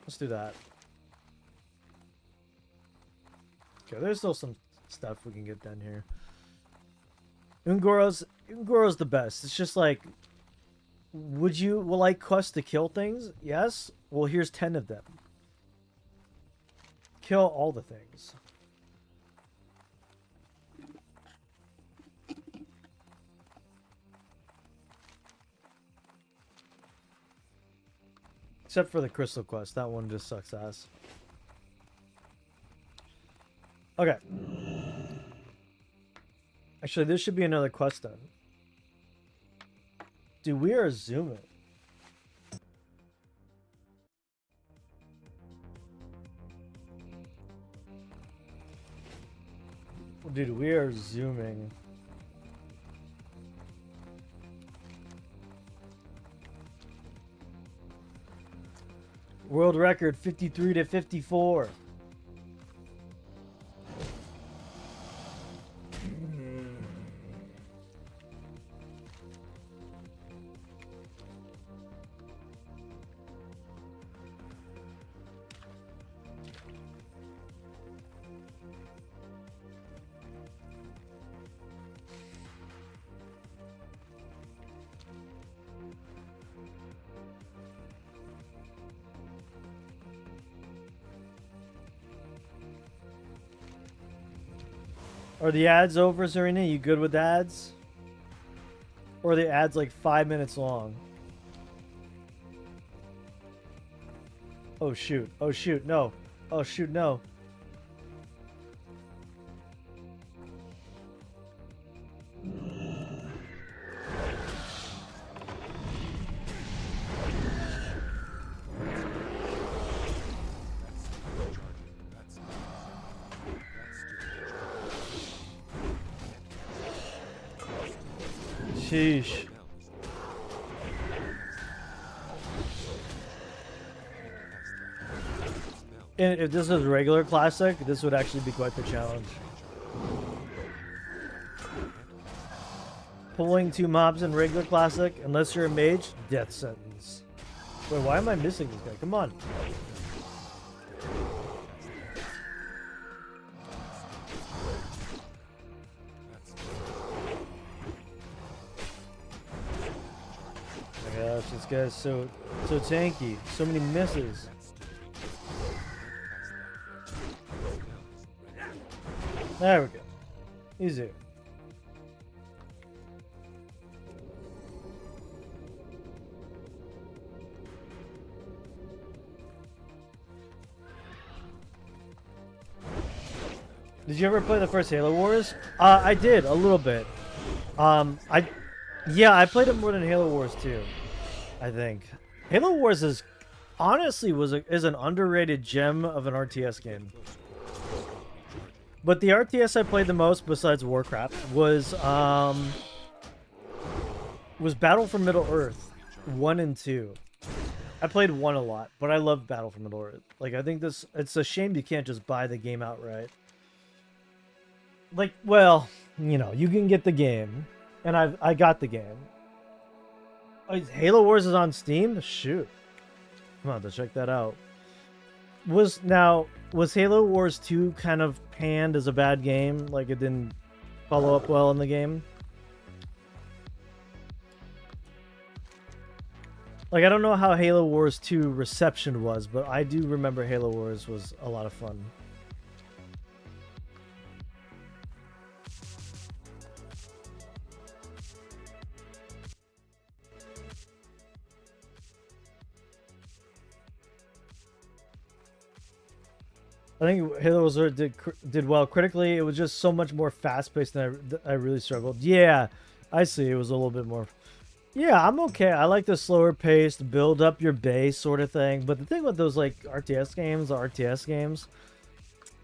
Let's do that. Okay, there's still some stuff we can get done here. Ungoro's the best. It's just like, will I quest to kill things? Yes. Well, here's 10 of them. Kill all the things. Except for the crystal quest. That one just sucks ass. Okay. Actually, this should be another quest done. Dude, we are zooming. Dude, we are zooming. World record 53 to 54. Are the ads over, Serena? You good with ads? Or are the ads like 5 minutes long? Oh shoot. Oh shoot, no. Oh shoot, no. Sheesh. And if this was regular classic, this would actually be quite the challenge. Pulling 2 mobs in regular classic, unless you're a mage, death sentence. Wait, why am I missing this guy? Come on. This guy's so tanky. So many misses. There we go. Easy. Did you ever play the first Halo Wars? I did a little bit. Yeah, I played it more than Halo Wars 2. I think Halo Wars is honestly is an underrated gem of an RTS game. But the RTS I played the most besides Warcraft was Battle for Middle-earth 1 and 2. I played 1 a lot, but I love Battle for Middle-earth. Like, I think it's a shame you can't just buy the game outright. Like, well, you know, you can get the game, and I got the game. Halo Wars is on Steam? Shoot. Come on, to check that out. Was Halo Wars 2 kind of panned as a bad game? Like, it didn't follow up well in the game? Like, I don't know how Halo Wars 2 reception was, but I do remember Halo Wars was a lot of fun. I think Halo Wars did well critically. It was just so much more fast-paced than I really struggled. Yeah, I see. It was a little bit more... Yeah, I'm okay. I like the slower paced, build up your base sort of thing. But the thing with those, like, RTS games,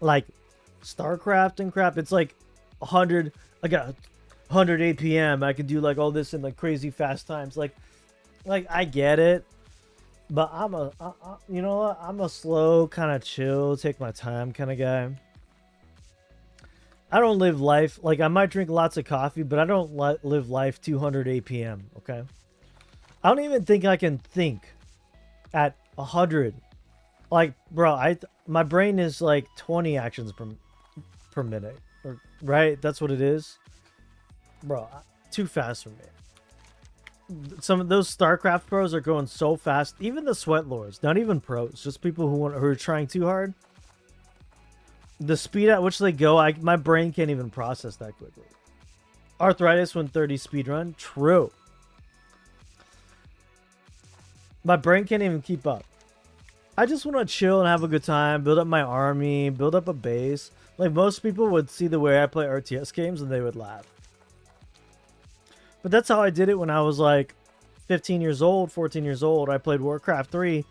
like StarCraft and crap, it's like 100... I got 100 APM. I can do, like, all this in, like, crazy fast times. Like I get it. But you know what? I'm a slow, kind of chill, take my time kind of guy. I don't live life, like I might drink lots of coffee, but I don't live life 200 APM, okay? I don't even think I can think at 100. Like, bro, my brain is like 20 actions per minute, or right? That's what it is, bro. Too fast for me. Some of those StarCraft pros are going so fast. Even the sweat lords, not even pros, just people who are trying too hard. The speed at which they go, my brain can't even process that quickly. Arthritis when 30 speedrun, true. My brain can't even keep up. I just want to chill and have a good time, build up my army, build up a base. Like, most people would see the way I play RTS games and they would laugh. But that's how I did it when I was like 15 years old, 14 years old. I played Warcraft 3.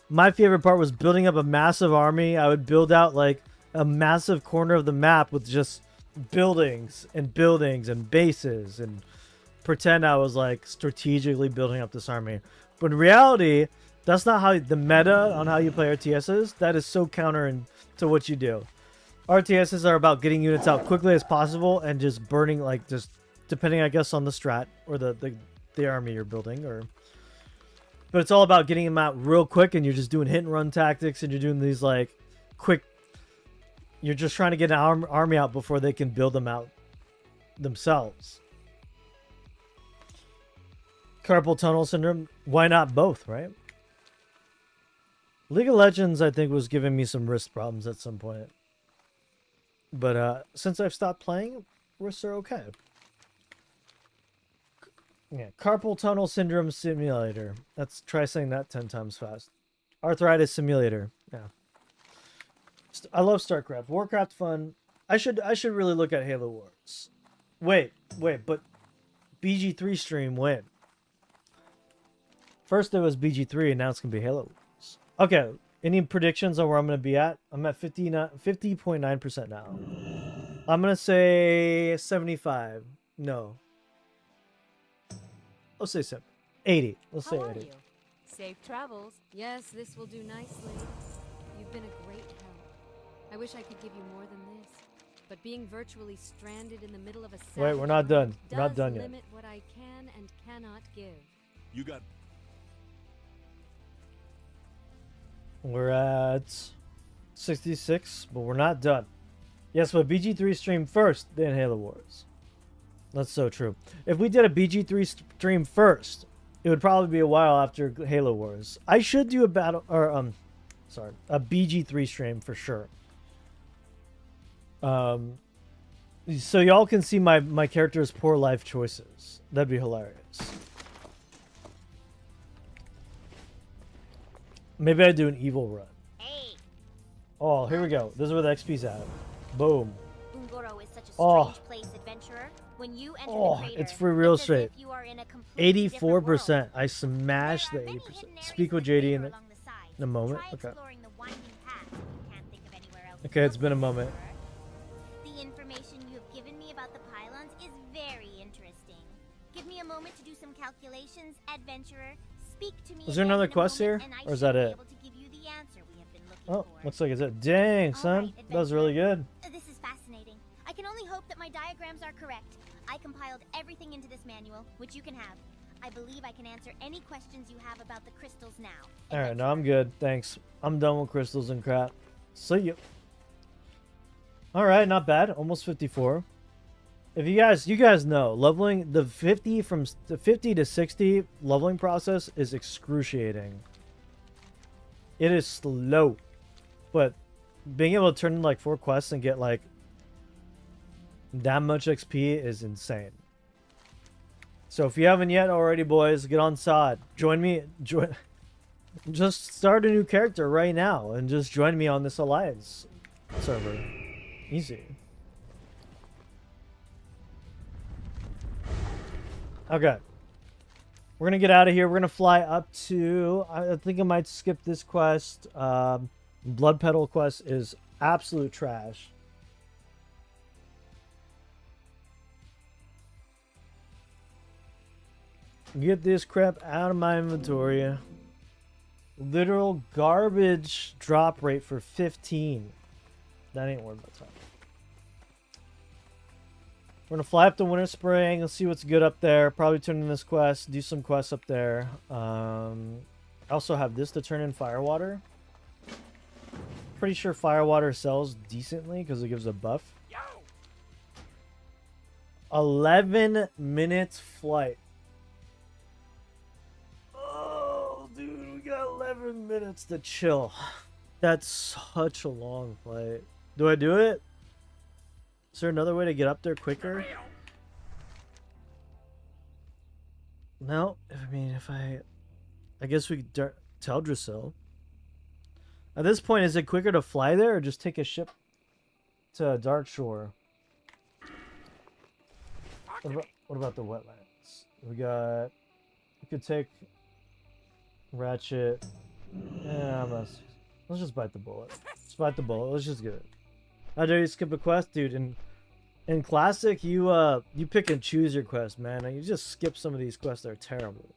My favorite part was building up a massive army. I would build out like a massive corner of the map with just buildings and bases and pretend I was like strategically building up this army. But in reality, that's not how the meta on how you play RTS is. That is so counter to what you do. RTSs are about getting units out quickly as possible and just burning, like, just depending, I guess, on the strat or the army you're building. But it's all about getting them out real quick, and you're just doing hit and run tactics, and you're doing these like quick. You're just trying to get an army out before they can build them out themselves. Carpal tunnel syndrome. Why not both, right? League of Legends, I think, was giving me some wrist problems at some point. But since I've stopped playing, wrists are okay. Yeah, carpal tunnel syndrome simulator. Let's try saying that 10 times fast. Arthritis simulator. Yeah. I love StarCraft. Warcraft fun. I should really look at Halo Wars. Wait, but BG3 stream when? First it was BG3 and now it's gonna be Halo Wars. Okay, any predictions on where I'm gonna be at? I'm at 50.9% now. I'm gonna say 75. No. Let's say 70. 80. Let's say 80. Safe travels. Yes, this will do nicely. You've been a great help. I wish I could give you more than this, but being virtually stranded in the middle of a Wait, we're not done. We're not done yet. Limit what I can and cannot give. You got. We're at 66, but we're not done. Yes, but BG3 stream first, then Halo Wars. That's so true. If we did a BG3 stream first, it would probably be a while after Halo Wars. I should do a a BG3 stream for sure. So y'all can see my character's poor life choices. That'd be hilarious. Maybe I do an evil run. Hey. Oh, here we go. This is where the XP's at. Boom. Ungoro is such a strange place, adventurer. When you enter the crater, it's for real straight. 84%. I smashed the 80%. Speak with JD in a moment. Okay. Okay, it's been a moment. The information you have given me about the pylons is very interesting. Give me a moment to do some calculations, adventurer. Speak to me. Is there another quest here, or is that it? Oh, looks like it's it. Dang, son, that was really good. This is fascinating. I can only hope that my diagrams are correct. I compiled everything into this manual, which you can have. I believe I can answer any questions you have about the crystals now. Alright, no, I'm good. Thanks. I'm done with crystals and crap. See you. Alright, not bad. Almost 54. If you guys know, leveling the 50 to 60 leveling process is excruciating. It is slow. But being able to turn in like 4 quests and get like that much XP is insane. So if you haven't yet already, boys, get on SOD. Join me. Just start a new character right now and just join me on this Alliance server. Easy. Okay. We're going to get out of here. We're going to fly up to... I think I might skip this quest. Blood Petal quest is absolute trash. Get this crap out of my inventory. Literal garbage drop rate for 15. That ain't worth my time. We're gonna fly up to Winter Spring and see what's good up there. Probably turn in this quest, do some quests up there. I also have this to turn in Firewater. Pretty sure Firewater sells decently because it gives a buff. 11 minutes flight. Oh, dude, we got 11 minutes to chill. That's such a long flight. Do I do it? Is there another way to get up there quicker? No, I mean, if I guess we could Teldrassil. At this point, is it quicker to fly there or just take a ship to Darkshore? What about the wetlands? We could take Ratchet. Yeah, let's just bite the bullet. Let's bite the bullet. Let's just get it. How dare you skip a quest, dude? In Classic, you pick and choose your quest, man. And you just skip some of these quests that are terrible.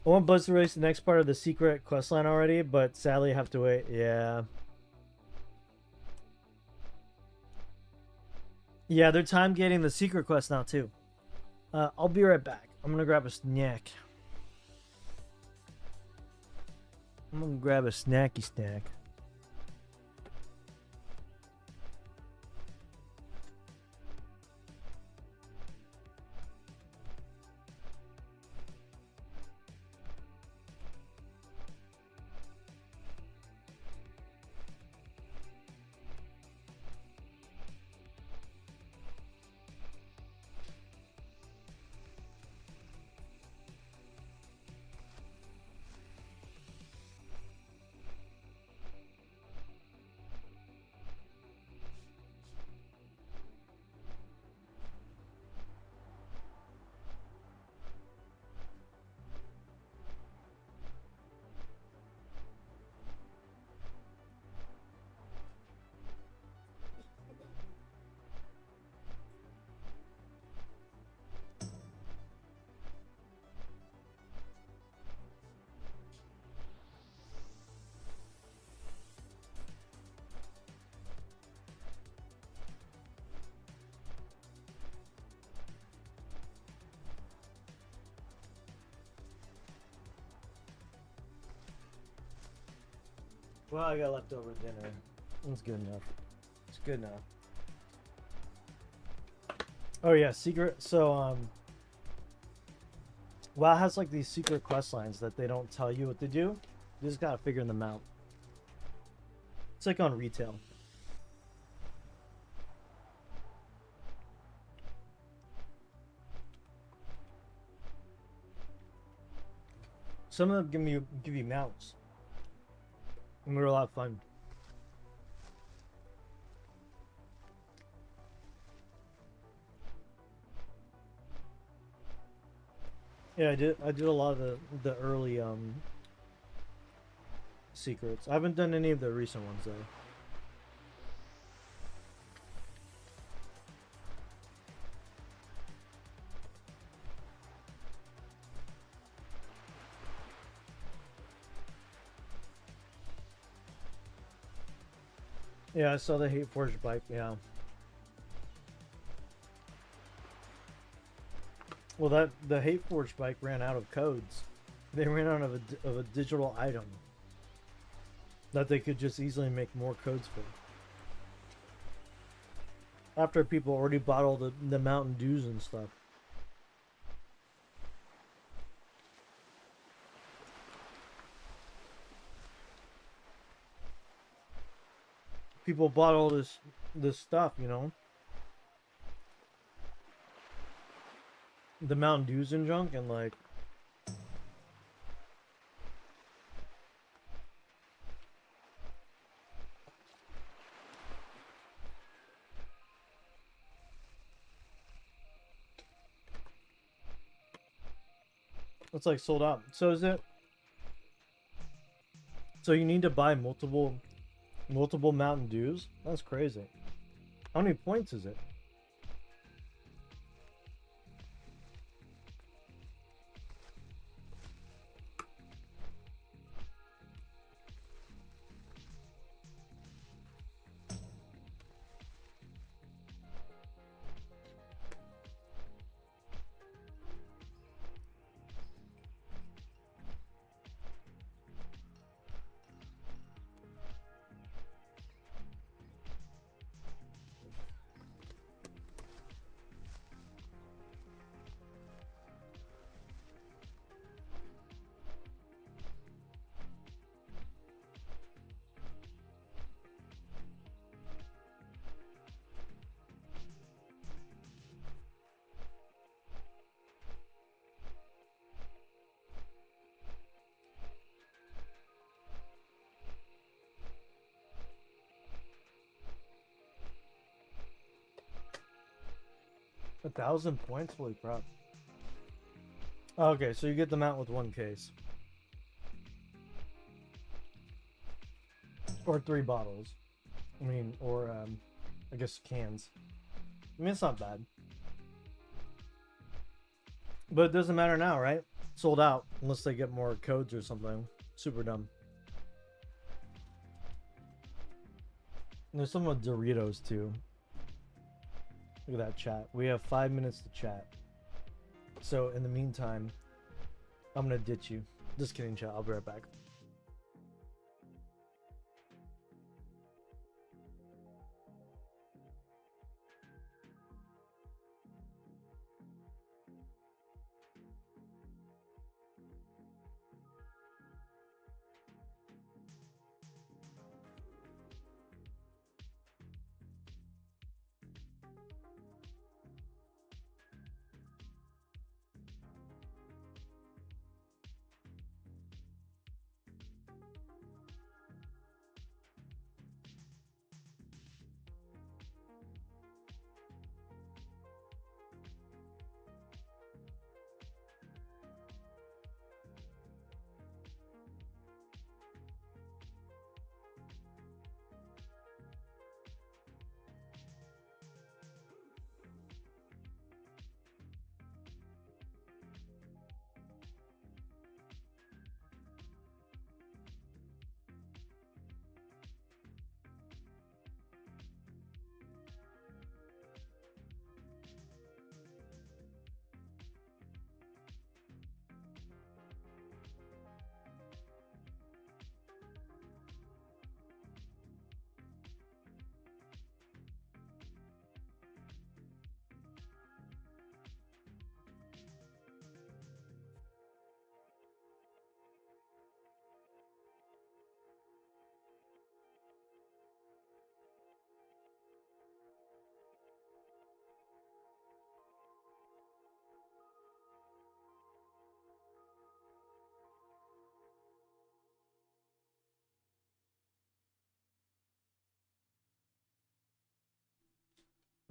I want Buzz to release the next part of the secret quest line already, but sadly I have to wait. Yeah. Yeah, they're time gating the secret quest now too. I'll be right back. I'm gonna grab a snack. I'm gonna grab a snacky snack. Well, I got leftover dinner. That's good enough. It's good enough. Oh yeah, secret. So WoW has like these secret quest lines that they don't tell you what to do. You just gotta figure them out. It's like on retail. Some of them give you mounts. And we were a lot of fun. Yeah, I did a lot of the early secrets. I haven't done any of the recent ones though. Yeah, I saw the Hateforged bike, yeah. Well, the Hateforged bike ran out of codes. They ran out of a digital item that they could just easily make more codes for. After people already bought all the Mountain Dews and stuff. People bought all this stuff, you know. The Mountain Dews and junk, and like it's like sold out. So is it? So you need to buy multiple Mountain Dews? That's crazy. How many points is it? 1,000 points? Holy crap. Okay, so you get the mount with one case. Or 3 bottles. I mean, or, I guess cans. I mean, it's not bad. But it doesn't matter now, right? Sold out, unless they get more codes or something. Super dumb. And there's some with Doritos, too. Look at that chat. We have 5 minutes to chat. So, in the meantime, I'm gonna ditch you. Just kidding, chat. I'll be right back.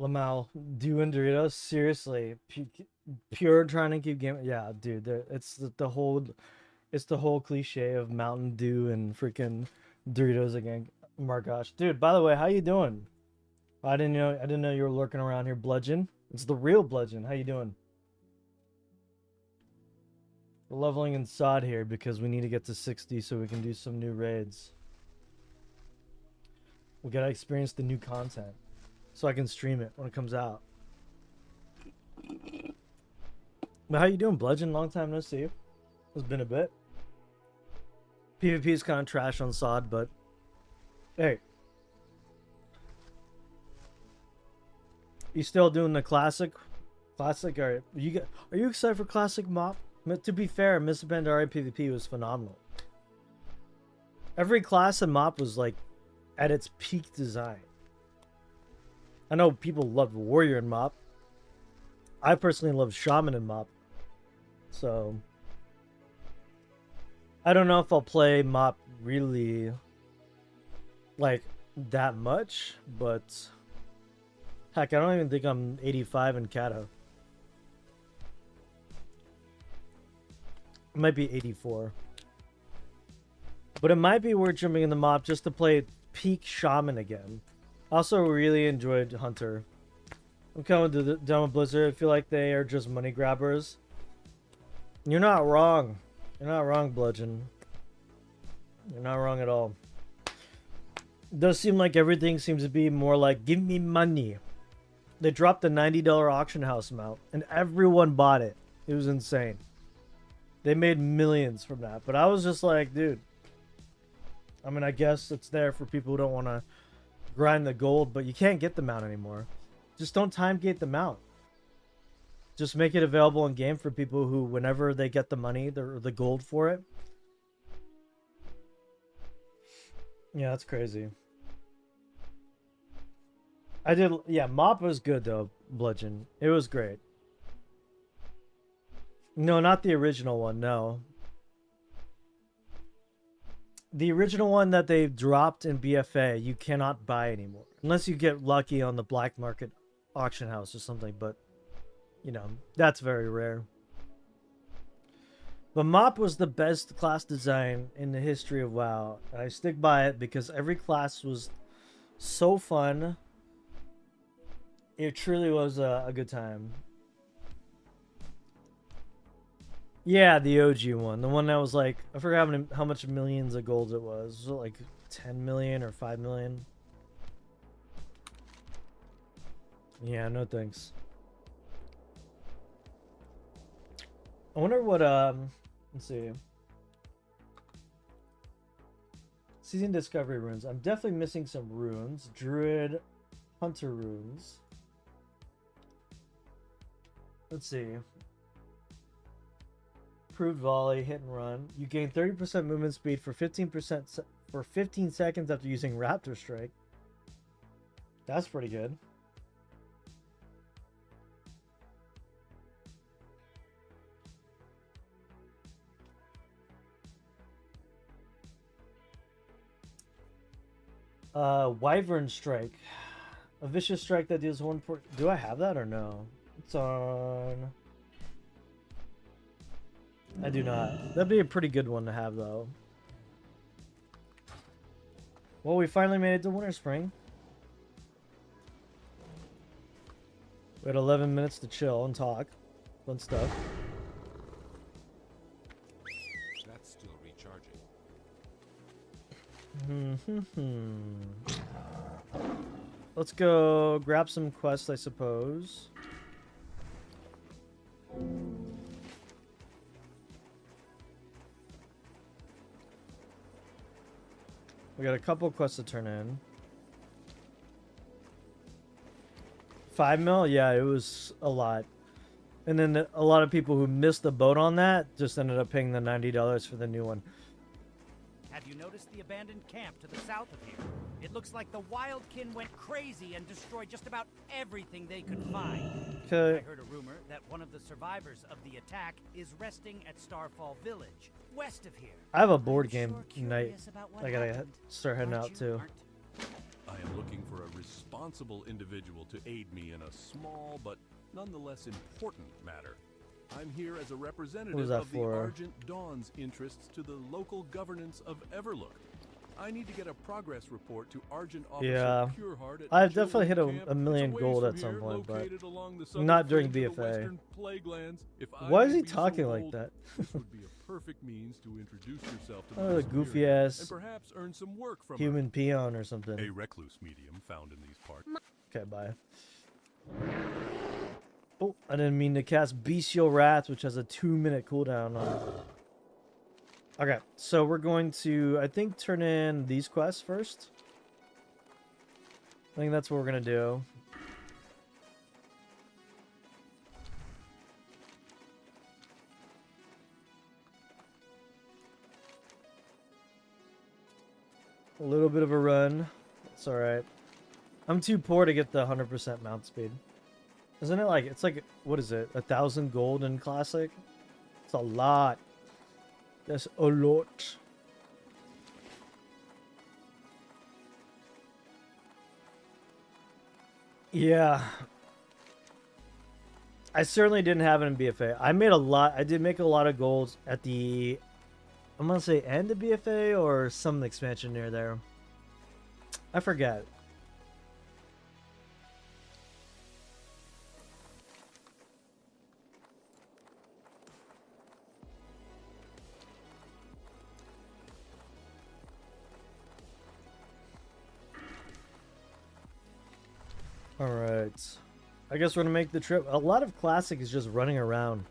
Lamal, do and Doritos, seriously, pure trying to keep game. Yeah, dude, it's the whole cliche of Mountain Dew and freaking Doritos again. Oh my gosh, dude. By the way, how you doing? I didn't know you were lurking around here, Bludgeon. It's the real Bludgeon. How you doing? We're leveling in sod here because we need to get to 60 so we can do some new raids. We gotta experience the new content. So I can stream it when it comes out. But how you doing, Bludgeon? Long time no see. It's been a bit. PvP is kind of trash on sod, but hey, you still doing the classic? Classic? Are you excited for classic mop? To be fair, Mr. Bandari PvP was phenomenal. Every class in mop was like at its peak design. I know people love Warrior and Mop. I personally love Shaman and Mop. So I don't know if I'll play Mop really like that much, but heck, I don't even think I'm 85 in Kata. It might be 84. But it might be worth jumping in the Mop just to play peak Shaman again. Also, really enjoyed Hunter. I'm kind of done with Blizzard. I feel like they are just money grabbers. You're not wrong. You're not wrong, Bludgeon. You're not wrong at all. It does seem like everything seems to be more like, give me money. They dropped the $90 auction house mount, and everyone bought it. It was insane. They made millions from that. But I was just like, dude. I mean, I guess it's there for people who don't want to grind the gold, but you can't get the mount anymore. Just don't time gate the mount. Just make it available in game for people who, whenever they get the money, the gold for it. Yeah, that's crazy. Mop was good though, Bludgeon. It was great. No, not the original one, no. The original one that they dropped in BFA, you cannot buy anymore. Unless you get lucky on the black market auction house or something, but you know, that's very rare. But Mop was the best class design in the history of WoW. I stick by it because every class was so fun. It truly was a good time. Yeah, the OG one. The one that was like, I forgot how much millions of gold it was. Was it like 10 million or 5 million? Yeah, no thanks. I wonder what, let's see. Season Discovery runes. I'm definitely missing some runes. Druid, Hunter runes. Let's see. Improved volley, hit and run. You gain 30% movement speed for 15% for 15 seconds after using Raptor Strike. That's pretty good. Wyvern Strike. A vicious strike that deals 1 point. Do I have that or no? It's on. I do not. That'd be a pretty good one to have, though. Well, we finally made it to Winter Spring. We had 11 minutes to chill and talk. Fun stuff. That's still recharging. Let's go grab some quests, I suppose. We got a couple quests to turn in. 5 mil? Yeah, it was a lot. And then a lot of people who missed the boat on that just ended up paying the $90 for the new one. Have you noticed the abandoned camp to the south of here? It looks like the Wildkin went crazy and destroyed just about everything they could find. Okay. I heard a rumor that one of the survivors of the attack is resting at Starfall Village, west of here. I have a board game Sure night curious about what I gotta happened. start heading Aren't out you? to. I am looking for a responsible individual to aid me in a small but nonetheless important matter. I'm here as a representative that of the for? Argent Dawn's interests to the local governance of Everlook. I need to get a progress report to Argent Officer Yeah. Pureheart at I've definitely hit Children's Camp. a million It's a ways gold from at some here, point, but located along the southern not during fringe of the BFA. Western Plaguelands. If I Why is may he be so talking like bold, that? this would be a perfect means to introduce yourself to Oh, my the goofy superior ass and perhaps earn some work from human peon or her. something. A recluse medium found in these parts. Okay, bye. Oh, I didn't mean to cast Bestial Wrath, which has a 2-minute cooldown on it. Okay, so we're going to, I think, turn in these quests first. I think that's what we're going to do. A little bit of a run. It's alright. I'm too poor to get the 100% mount speed. Isn't it like, it's like, what is it? 1,000 gold in Classic? It's a lot. That's a lot. Yeah. I certainly didn't have it in BFA. I made a lot. I did make a lot of golds at the, I'm going to say end of BFA or some expansion near there. I forget. Alright. I guess we're gonna make the trip. A lot of Classic is just running around.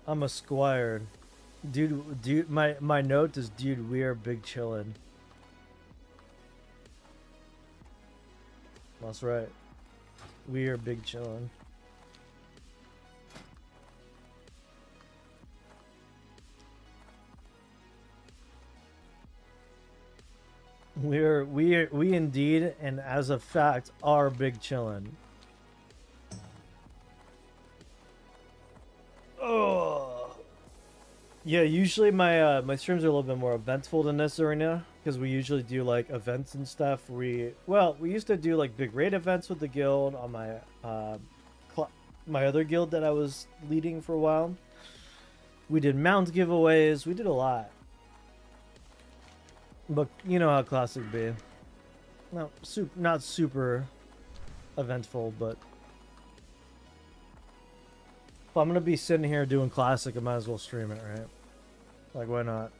I'm a squire. Dude, my note is, dude, we are big chillin'. That's right. We are big chillin'. We indeed, and as a fact, are big chillin'. Yeah, usually my streams are a little bit more eventful than this arena because we usually do like events and stuff. We used to do like big raid events with the guild on my other guild that I was leading for a while. We did mount giveaways. We did a lot. But you know how classic be. Not super eventful, but if I'm gonna be sitting here doing classic, I might as well stream it, right? Like, why not?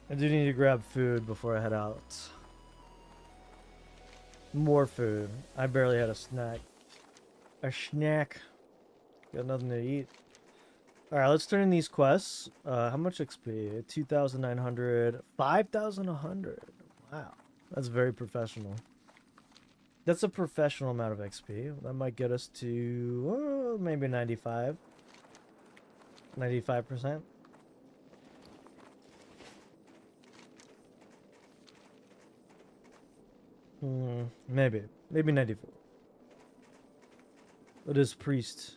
I do need to grab food before I head out. More food. I barely had a snack. Got nothing to eat. Alright, let's turn in these quests. How much XP? 2,900. 5,100. Wow. That's very professional. That's a professional amount of XP. That might get us to maybe 95. 95%. Maybe 94. It is priest.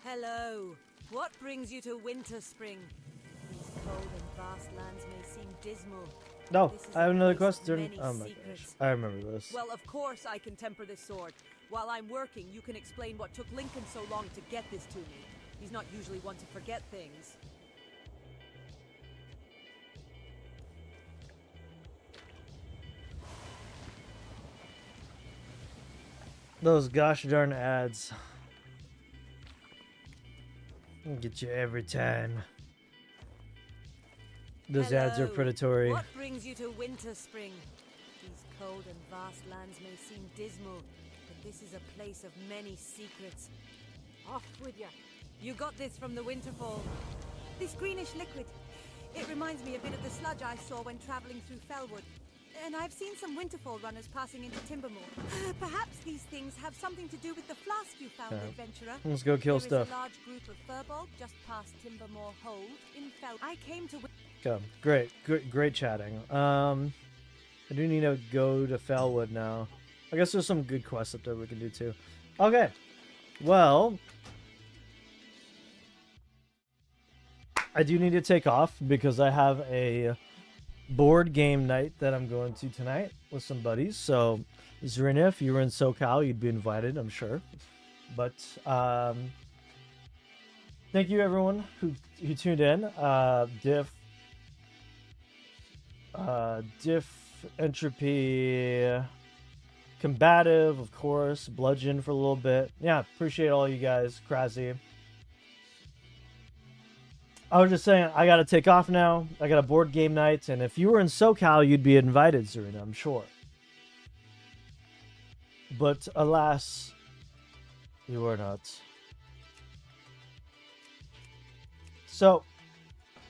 Hello. What brings you to Winter Spring? These cold and vast lands may seem dismal. No, This is I have a another place of question. many Oh my gosh, secrets. I remember this. Well, of course I can temper this sword. While I'm working, you can explain what took Lincoln so long to get this to me. He's not usually one to forget things. Those gosh darn ads. Get you every time. Those ads are Hello. predatory. What brings you to Winter Spring? These cold and vast lands may seem dismal, but this is a place of many secrets. Off with ya. You got this from the Winterfall. This greenish liquid. It reminds me a bit of the sludge I saw when traveling through Fellwood. And I've seen some Winterfall runners passing into Timbermore. Perhaps these things have something to do with the flask you found, Okay. adventurer. Let's go kill There stuff. is a large group of Furbolg just past Timbermore Hold in Fell. I came to... Okay, great chatting. I do need to go to Fellwood now. I guess there's some good quests up there we can do too. Okay, well, I do need to take off because I have a board game night that I'm going to tonight with some buddies. So, Zarina, if you were in SoCal, you'd be invited, I'm sure. But thank you everyone who tuned in. Diff, Entropy, Combative, of course, Bludgeon for a little bit. Yeah, appreciate all you guys. Krasy. I was just saying, I gotta take off now. I got a board game night, and if you were in SoCal, you'd be invited, Zarina, I'm sure. But alas, you are not. So,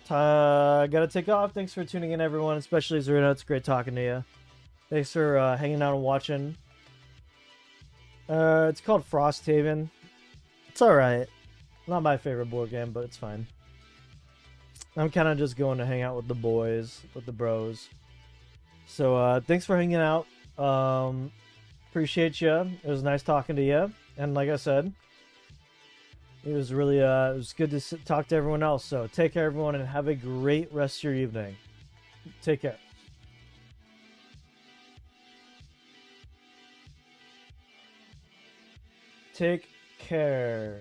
I gotta take off. Thanks for tuning in, everyone, especially Zarina. It's great talking to you. Thanks for hanging out and watching. It's called Frosthaven. It's alright. Not my favorite board game, but it's fine. I'm kind of just going to hang out with the boys, with the bros. So, thanks for hanging out. Appreciate you. It was nice talking to you. And like I said, it was really, it was good to talk to everyone else. So, take care, everyone, and have a great rest of your evening. Take care. Take care.